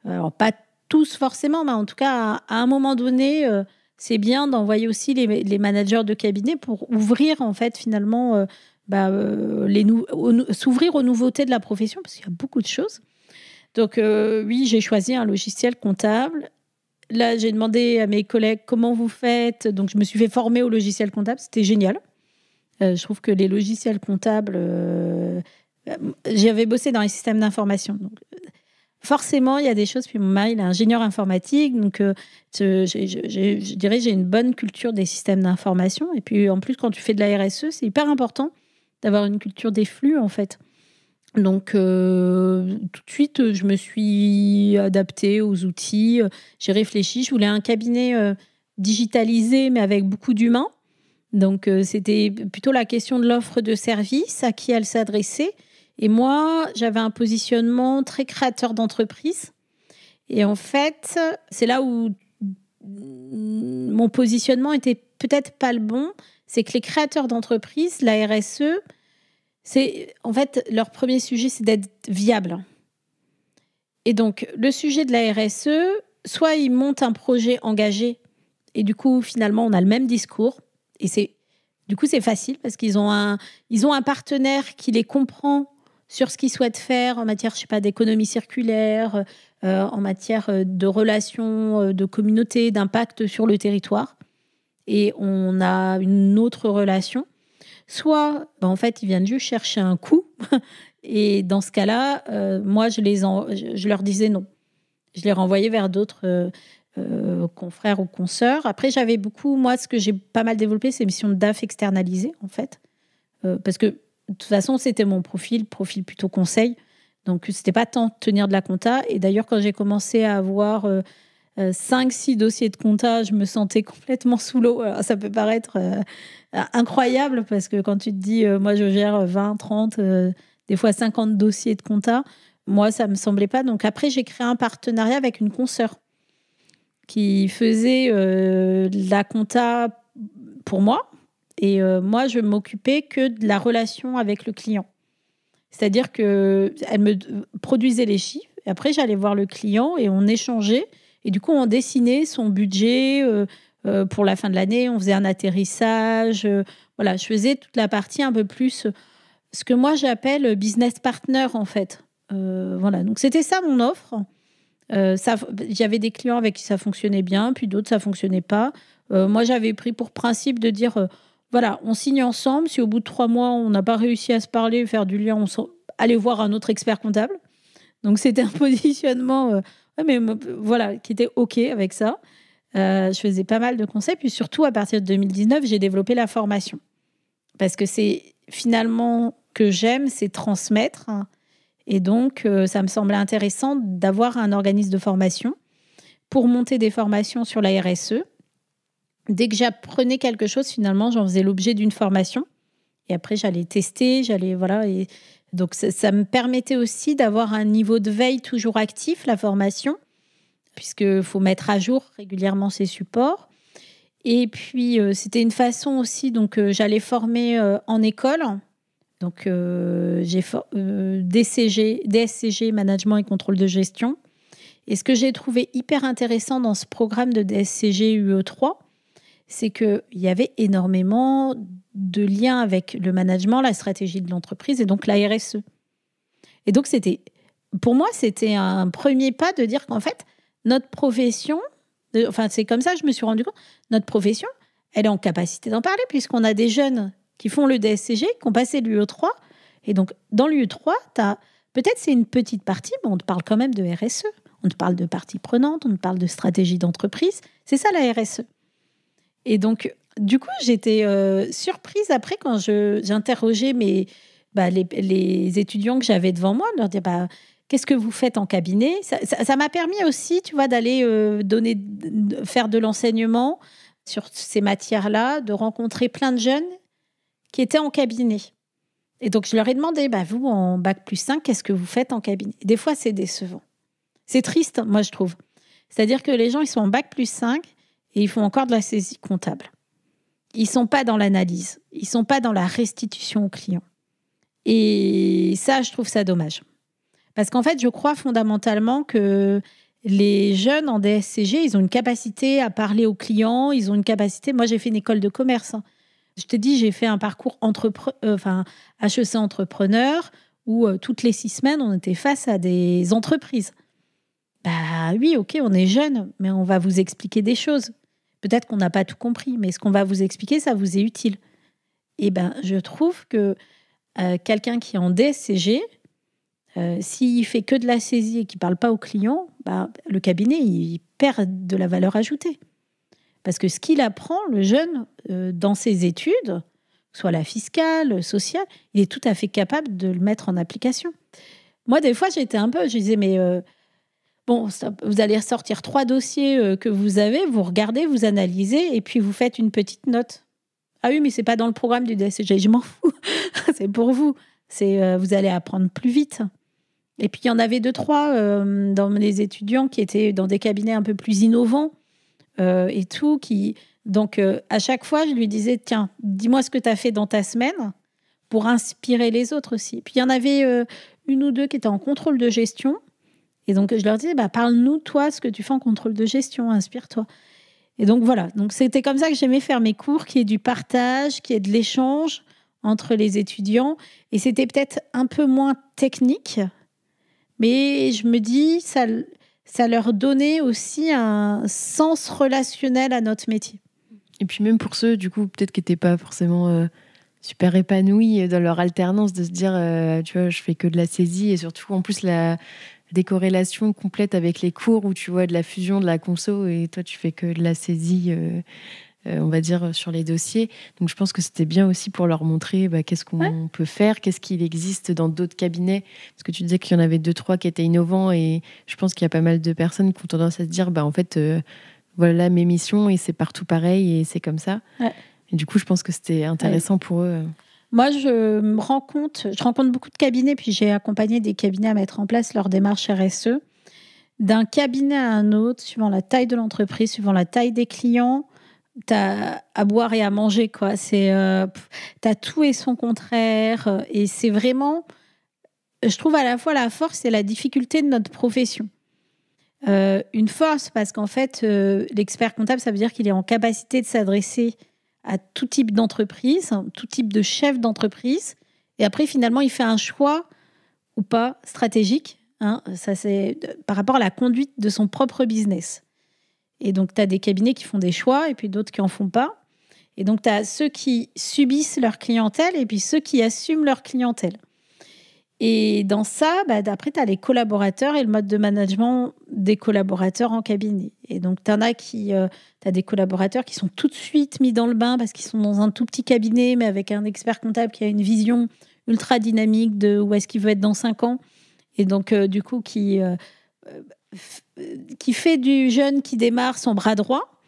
alors pas tous forcément, mais en tout cas, à un moment donné, c'est bien d'envoyer aussi les managers de cabinet pour ouvrir, en fait, finalement, s'ouvrir aux nouveautés de la profession, parce qu'il y a beaucoup de choses. Donc, oui, j'ai choisi un logiciel comptable. Là, j'ai demandé à mes collègues comment vous faites. Donc, je me suis fait former au logiciel comptable. C'était génial. Je trouve que les logiciels comptables... j'avais bossé dans les systèmes d'information. Donc, forcément, il y a des choses. Puis mon mari, il est ingénieur informatique, donc je dirais j'ai une bonne culture des systèmes d'information. Et puis en plus, quand tu fais de la RSE, c'est hyper important d'avoir une culture des flux, en fait. Donc, tout de suite, je me suis adaptée aux outils. J'ai réfléchi. Je voulais un cabinet digitalisé, mais avec beaucoup d'humains. Donc, c'était plutôt la question de l'offre de service, à qui elle s'adressait. Et moi, j'avais un positionnement très créateur d'entreprise. Et en fait, c'est là où mon positionnement était peut-être pas le bon. C'est que les créateurs d'entreprise, la RSE, en fait, leur premier sujet, c'est d'être viable. Et donc, le sujet de la RSE, soit ils montent un projet engagé, et du coup, finalement, on a le même discours. Et du coup, c'est facile parce qu'ils ont un partenaire qui les comprend sur ce qu'ils souhaitent faire en matière, je sais pas, d'économie circulaire, en matière de relations, de communauté, d'impact sur le territoire. Et on a une autre relation. Soit, en fait, ils viennent juste chercher un coup. Et dans ce cas-là, moi, je leur disais non. Je les renvoyais vers d'autres confrères ou consoeurs. Après, j'avais beaucoup, moi, ce que j'ai pas mal développé, c'est une mission de DAF externalisée, en fait. Parce que, de toute façon, c'était mon profil plutôt conseil. Donc, c'était pas tant tenir de la compta. Et d'ailleurs, quand j'ai commencé à avoir 5-6 dossiers de compta, je me sentais complètement sous l'eau. Alors, ça peut paraître incroyable parce que quand tu te dis, moi, je gère 20, 30, des fois 50 dossiers de compta, moi, ça ne me semblait pas. Donc, après, j'ai créé un partenariat avec une consoeur qui faisait la compta pour moi. Et moi, je m'occupais que de la relation avec le client. C'est-à-dire qu'elle me produisait les chiffres. Et après, j'allais voir le client et on échangeait. Et du coup, on dessinait son budget pour la fin de l'année. On faisait un atterrissage. Voilà, je faisais toute la partie un peu plus, ce que moi, j'appelle business partner, en fait. Voilà, donc c'était ça mon offre. J'avais des clients avec qui ça fonctionnait bien, puis d'autres, ça fonctionnait pas. Moi, j'avais pris pour principe de dire... voilà, on signe ensemble. Si au bout de 3 mois, on n'a pas réussi à se parler, faire du lien, aller voir un autre expert comptable. Donc, c'était un positionnement voilà, qui était OK avec ça. Je faisais pas mal de conseils. Puis surtout, à partir de 2019, j'ai développé la formation. Parce que c'est finalement que j'aime, c'est transmettre. Et donc, ça me semblait intéressant d'avoir un organisme de formation pour monter des formations sur la RSE. Dès que j'apprenais quelque chose, finalement, j'en faisais l'objet d'une formation. Et après, j'allais tester, voilà. Et donc, ça me permettait aussi d'avoir un niveau de veille toujours actif, la formation, puisqu'il faut mettre à jour régulièrement ces supports. Et puis, c'était une façon aussi, donc j'allais former en école. Donc, j'ai DSCG, Management et Contrôle de Gestion. Et ce que j'ai trouvé hyper intéressant dans ce programme de DSCG UE3, c'est qu'il y avait énormément de liens avec le management, la stratégie de l'entreprise et donc la RSE. Et donc, pour moi, c'était un premier pas de dire qu'en fait, notre profession, c'est comme ça que je me suis rendu compte, notre profession, elle est en capacité d'en parler puisqu'on a des jeunes qui font le DSCG, qui ont passé l'UE3. Et donc, dans l'UE3, peut-être c'est une petite partie, mais on te parle quand même de RSE. On te parle de parties prenantes, on te parle de stratégie d'entreprise. C'est ça la RSE. Et donc, du coup, j'étais surprise après quand j'interrogeais les étudiants que j'avais devant moi, de leur dire qu'est-ce que vous faites en cabinet ? Ça m'a permis aussi, tu vois, d'aller faire de l'enseignement sur ces matières-là, de rencontrer plein de jeunes qui étaient en cabinet. Et donc, je leur ai demandé, vous, en Bac+5, qu'est-ce que vous faites en cabinet ? Des fois, c'est décevant. C'est triste, moi, je trouve. C'est-à-dire que les gens, ils sont en Bac+5 et ils font encore de la saisie comptable. Ils ne sont pas dans l'analyse. Ils ne sont pas dans la restitution au client. Et ça, je trouve ça dommage. Parce qu'en fait, je crois fondamentalement que les jeunes en DSCG, ils ont une capacité à parler aux clients. Ils ont une capacité... Moi, j'ai fait une école de commerce. Je te dis, j'ai fait un parcours HEC entrepreneur où toutes les 6 semaines, on était face à des entreprises. Oui, ok, on est jeune, mais on va vous expliquer des choses. Peut-être qu'on n'a pas tout compris, mais ce qu'on va vous expliquer, ça vous est utile. Et je trouve que quelqu'un qui est en DSCG, S'il fait que de la saisie et qu'il ne parle pas aux clients, le cabinet, il perd de la valeur ajoutée. Parce que ce qu'il apprend, le jeune, dans ses études, soit la fiscale, sociale, il est tout à fait capable de le mettre en application. Moi, des fois, je disais, mais vous allez ressortir 3 dossiers que vous avez, vous regardez, vous analysez, et puis vous faites une petite note. Ah oui, mais c'est pas dans le programme du DSCG, je m'en fous. C'est pour vous. Vous allez apprendre plus vite. Et puis, il y en avait 2, 3 dans les étudiants qui étaient dans des cabinets un peu plus innovants et tout. Donc, à chaque fois, je lui disais, tiens, dis-moi ce que tu as fait dans ta semaine pour inspirer les autres aussi. Puis, il y en avait 1 ou 2 qui étaient en contrôle de gestion. Et donc, je leur disais, parle-nous, toi, ce que tu fais en contrôle de gestion, inspire-toi. Et donc, voilà. Donc, c'était comme ça que j'aimais faire mes cours, qu'il y ait du partage, qu'il y ait de l'échange entre les étudiants. Et c'était peut-être un peu moins technique, mais je me dis, ça leur donnait aussi un sens relationnel à notre métier. Et puis même pour ceux, du coup, peut-être qui n'étaient pas forcément super épanouis dans leur alternance, de se dire, tu vois, je fais que de la saisie, et surtout, en plus, la décorrélation complète avec les cours où tu vois de la fusion, de la conso, et toi, tu fais que de la saisie, on va dire, sur les dossiers. Donc, je pense que c'était bien aussi pour leur montrer qu'est-ce qu'on peut faire, qu'est-ce qu'il existe dans d'autres cabinets. Parce que tu disais qu'il y en avait 2, 3 qui étaient innovants, et je pense qu'il y a pas mal de personnes qui ont tendance à se dire, en fait, voilà mes missions, et c'est partout pareil, et c'est comme ça. Ouais. Et du coup, je pense que c'était intéressant pour eux. Moi, je rencontre beaucoup de cabinets, puis j'ai accompagné des cabinets à mettre en place leur démarche RSE. D'un cabinet à un autre, suivant la taille de l'entreprise, suivant la taille des clients, t'as à boire et à manger, quoi. T'as tout et son contraire. Et c'est vraiment, je trouve, à la fois la force et la difficulté de notre profession. Une force, parce qu'en fait, l'expert comptable, ça veut dire qu'il est en capacité de s'adresser à tout type d'entreprise, tout type de chef d'entreprise. Et après, finalement, il fait un choix ou pas stratégique. Ça, c'est par rapport à la conduite de son propre business. Et donc, tu as des cabinets qui font des choix et puis d'autres qui n'en font pas. Et donc, tu as ceux qui subissent leur clientèle et puis ceux qui assument leur clientèle. Et dans ça, après, tu as les collaborateurs et le mode de management des collaborateurs en cabinet. Et donc, tu as des collaborateurs qui sont tout de suite mis dans le bain parce qu'ils sont dans un tout petit cabinet, mais avec un expert comptable qui a une vision ultra dynamique de où est-ce qu'il veut être dans 5 ans. Et donc, du coup, qui fait du jeune qui démarre son bras droit.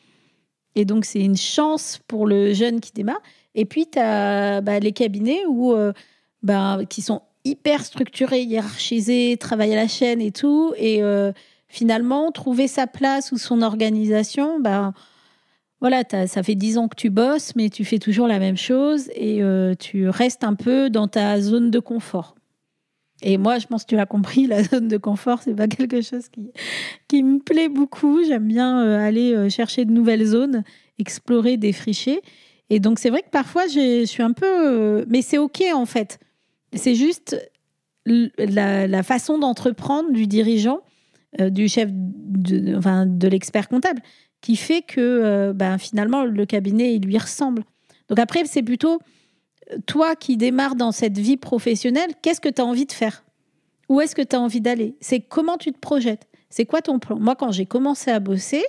Et donc, c'est une chance pour le jeune qui démarre. Et puis, tu as les cabinets qui sont hyper structurés, hiérarchisés, travaillent à la chaîne et tout. Et finalement, trouver sa place ou son organisation, voilà, ça fait 10 ans que tu bosses, mais tu fais toujours la même chose et tu restes un peu dans ta zone de confort. Et moi, je pense que tu l'as compris, la zone de confort, c'est pas quelque chose qui me plaît beaucoup. J'aime bien aller chercher de nouvelles zones, explorer, défricher. Et donc, c'est vrai que parfois, je suis un peu... mais c'est OK, en fait. C'est juste la façon d'entreprendre du dirigeant, du chef, de l'expert comptable, qui fait que finalement, le cabinet, il lui ressemble. Donc après, c'est plutôt... Toi qui démarres dans cette vie professionnelle, qu'est-ce que tu as envie de faire ? Où est-ce que tu as envie d'aller ? C'est comment tu te projettes ? C'est quoi ton plan ? Moi, quand j'ai commencé à bosser,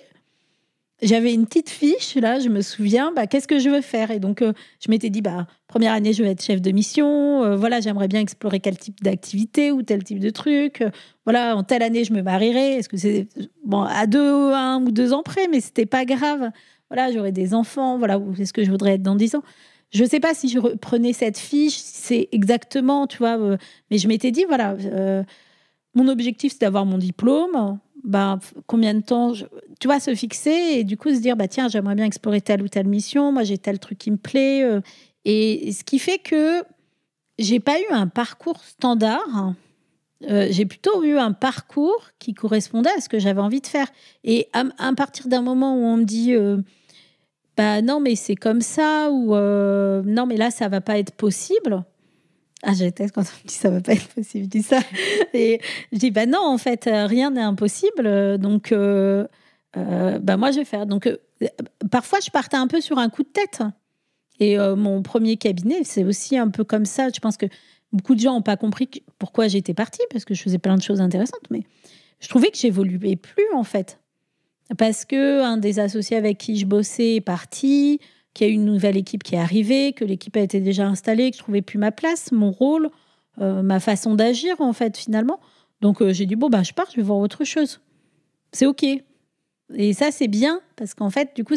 j'avais une petite fiche, là, je me souviens, qu'est-ce que je veux faire ? Et donc, je m'étais dit, première année, je vais être chef de mission. Voilà, j'aimerais bien explorer quel type d'activité ou tel type de truc. Voilà, en telle année, je me marierai. Est-ce que c'est... à 1 ou 2 ans près, mais c'était pas grave. Voilà, j'aurai des enfants. Voilà, où est-ce que je voudrais être dans 10 ans ? Je ne sais pas si je reprenais cette fiche, c'est exactement, tu vois, mais je m'étais dit, voilà, mon objectif, c'est d'avoir mon diplôme. Combien de temps, tu vois, se fixer et du coup se dire, tiens, j'aimerais bien explorer telle ou telle mission. Moi, j'ai tel truc qui me plaît. Et ce qui fait que j'ai pas eu un parcours standard. J'ai plutôt eu un parcours qui correspondait à ce que j'avais envie de faire. Et à partir d'un moment où on me dit... non, mais c'est comme ça, ou non, mais là, ça va pas être possible. Ah, j'ai tête quand on me dit ça va pas être possible, je dis ça. Et je dis, non, en fait, rien n'est impossible. Donc, moi, je vais faire. Donc, parfois, je partais un peu sur un coup de tête. Et mon premier cabinet, c'est aussi un peu comme ça. Je pense que Beaucoup de gens n'ont pas compris pourquoi j'étais partie, parce que je faisais plein de choses intéressantes, mais je trouvais que j'évoluais plus, en fait. Parce qu'un des associés avec qui je bossais est parti, qu'il y a une nouvelle équipe qui est arrivée, que l'équipe a été déjà installée, que je ne trouvais plus ma place, mon rôle, ma façon d'agir, en fait, finalement. Donc, j'ai dit, je pars, je vais voir autre chose. C'est OK. Et ça, c'est bien, parce qu'en fait, du coup,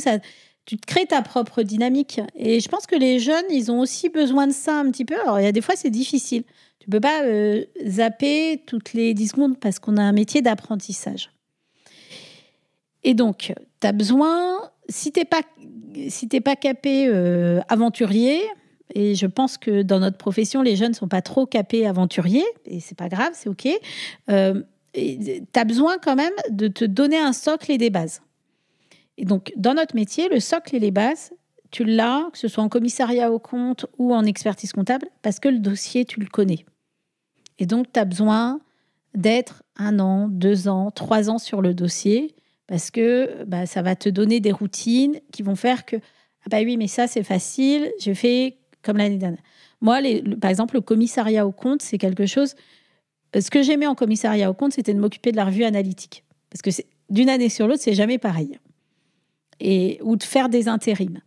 tu te crées ta propre dynamique. Et je pense que les jeunes, ils ont aussi besoin de ça un petit peu. Alors, il y a des fois, c'est difficile. Tu ne peux pas zapper toutes les 10 secondes parce qu'on a un métier d'apprentissage. Et donc, tu as besoin, si tu n'es pas capé aventurier, et je pense que dans notre profession, les jeunes ne sont pas trop capés aventuriers, et c'est pas grave, c'est OK, tu as besoin quand même de te donner un socle et des bases. Et donc, dans notre métier, le socle et les bases, tu l'as, que ce soit en commissariat aux comptes ou en expertise comptable, parce que le dossier, tu le connais. Et donc, tu as besoin d'être 1 an, 2 ans, 3 ans sur le dossier, parce que ça va te donner des routines qui vont faire que, oui, mais ça, c'est facile, je fais comme l'année dernière. Moi, par exemple, le commissariat aux comptes, c'est quelque chose... Ce que j'aimais en commissariat aux comptes, c'était de m'occuper de la revue analytique. Parce que d'une année sur l'autre, c'est jamais pareil. Ou de faire des intérims.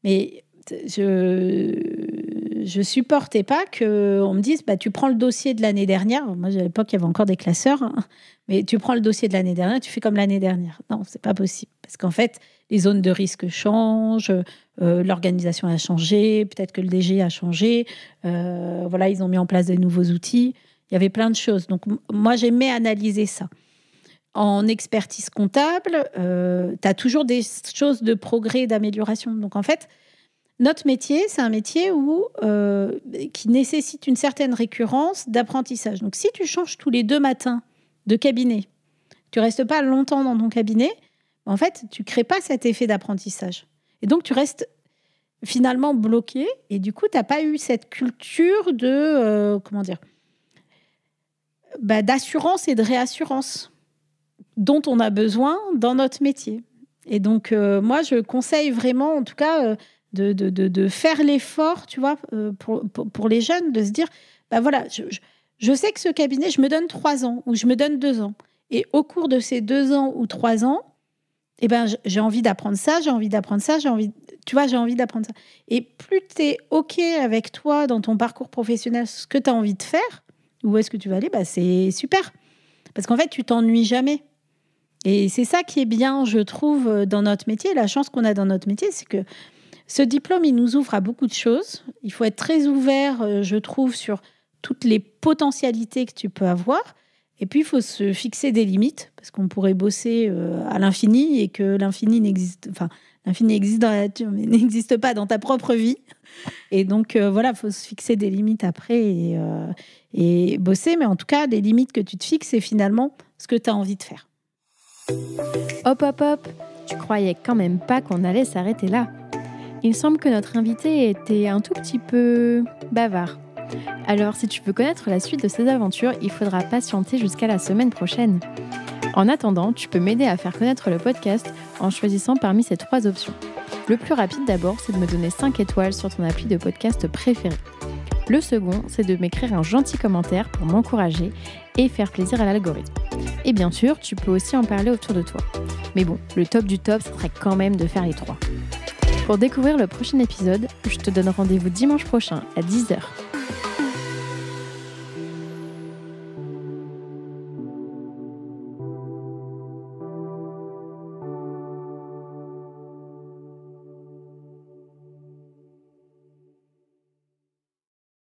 Mais je supportais pas qu'on me dise tu prends le dossier de l'année dernière. Moi, à l'époque, il y avait encore des classeurs. Mais tu prends le dossier de l'année dernière, tu fais comme l'année dernière. Non, c'est pas possible. Parce qu'en fait, les zones de risque changent, l'organisation a changé, peut-être que le DG a changé. Ils ont mis en place des nouveaux outils. Il y avait plein de choses. Donc, moi, j'aimais analyser ça. En expertise comptable, tu as toujours des choses de progrès, d'amélioration. Donc, en fait, notre métier, c'est un métier qui nécessite une certaine récurrence d'apprentissage. Donc, si tu changes tous les 2 matins de cabinet, tu restes pas longtemps dans ton cabinet, en fait, tu crées pas cet effet d'apprentissage. Et donc, tu restes finalement bloqué. Et du coup, tu n'as pas eu cette culture de... d'assurance et de réassurance dont on a besoin dans notre métier. Et donc, moi, je conseille vraiment, en tout cas, de faire l'effort, tu vois, pour les jeunes, de se dire, je sais que ce cabinet, je me donne 3 ans ou je me donne 2 ans. Et au cours de ces 2 ans ou 3 ans, j'ai envie d'apprendre ça, j'ai envie d'apprendre ça, j'ai envie d'apprendre ça. Et plus tu es OK avec toi dans ton parcours professionnel, ce que tu as envie de faire, où est-ce que tu vas aller, c'est super. Parce qu'en fait, tu t'ennuies jamais. Et c'est ça qui est bien, je trouve, dans notre métier. La chance qu'on a dans notre métier, c'est que ce diplôme, il nous ouvre à beaucoup de choses. Il faut être très ouvert, je trouve, sur toutes les potentialités que tu peux avoir. Et puis, il faut se fixer des limites, parce qu'on pourrait bosser à l'infini et que l'infini existe dans la nature, mais n'existe pas dans ta propre vie. Et donc, il faut se fixer des limites après et bosser. Mais en tout cas, des limites que tu te fixes, c'est finalement ce que tu as envie de faire. Hop, hop, hop, tu croyais quand même pas qu'on allait s'arrêter là. Il semble que notre invité était un tout petit peu bavard. Alors, si tu veux connaître la suite de ces aventures, il faudra patienter jusqu'à la semaine prochaine. En attendant, tu peux m'aider à faire connaître le podcast en choisissant parmi ces 3 options. Le plus rapide d'abord, c'est de me donner 5 étoiles sur ton appli de podcast préféré. Le second, c'est de m'écrire un gentil commentaire pour m'encourager et faire plaisir à l'algorithme. Et bien sûr, tu peux aussi en parler autour de toi. Mais bon, le top du top, ce serait quand même de faire les 3. Pour découvrir le prochain épisode, je te donne rendez-vous dimanche prochain à 10h.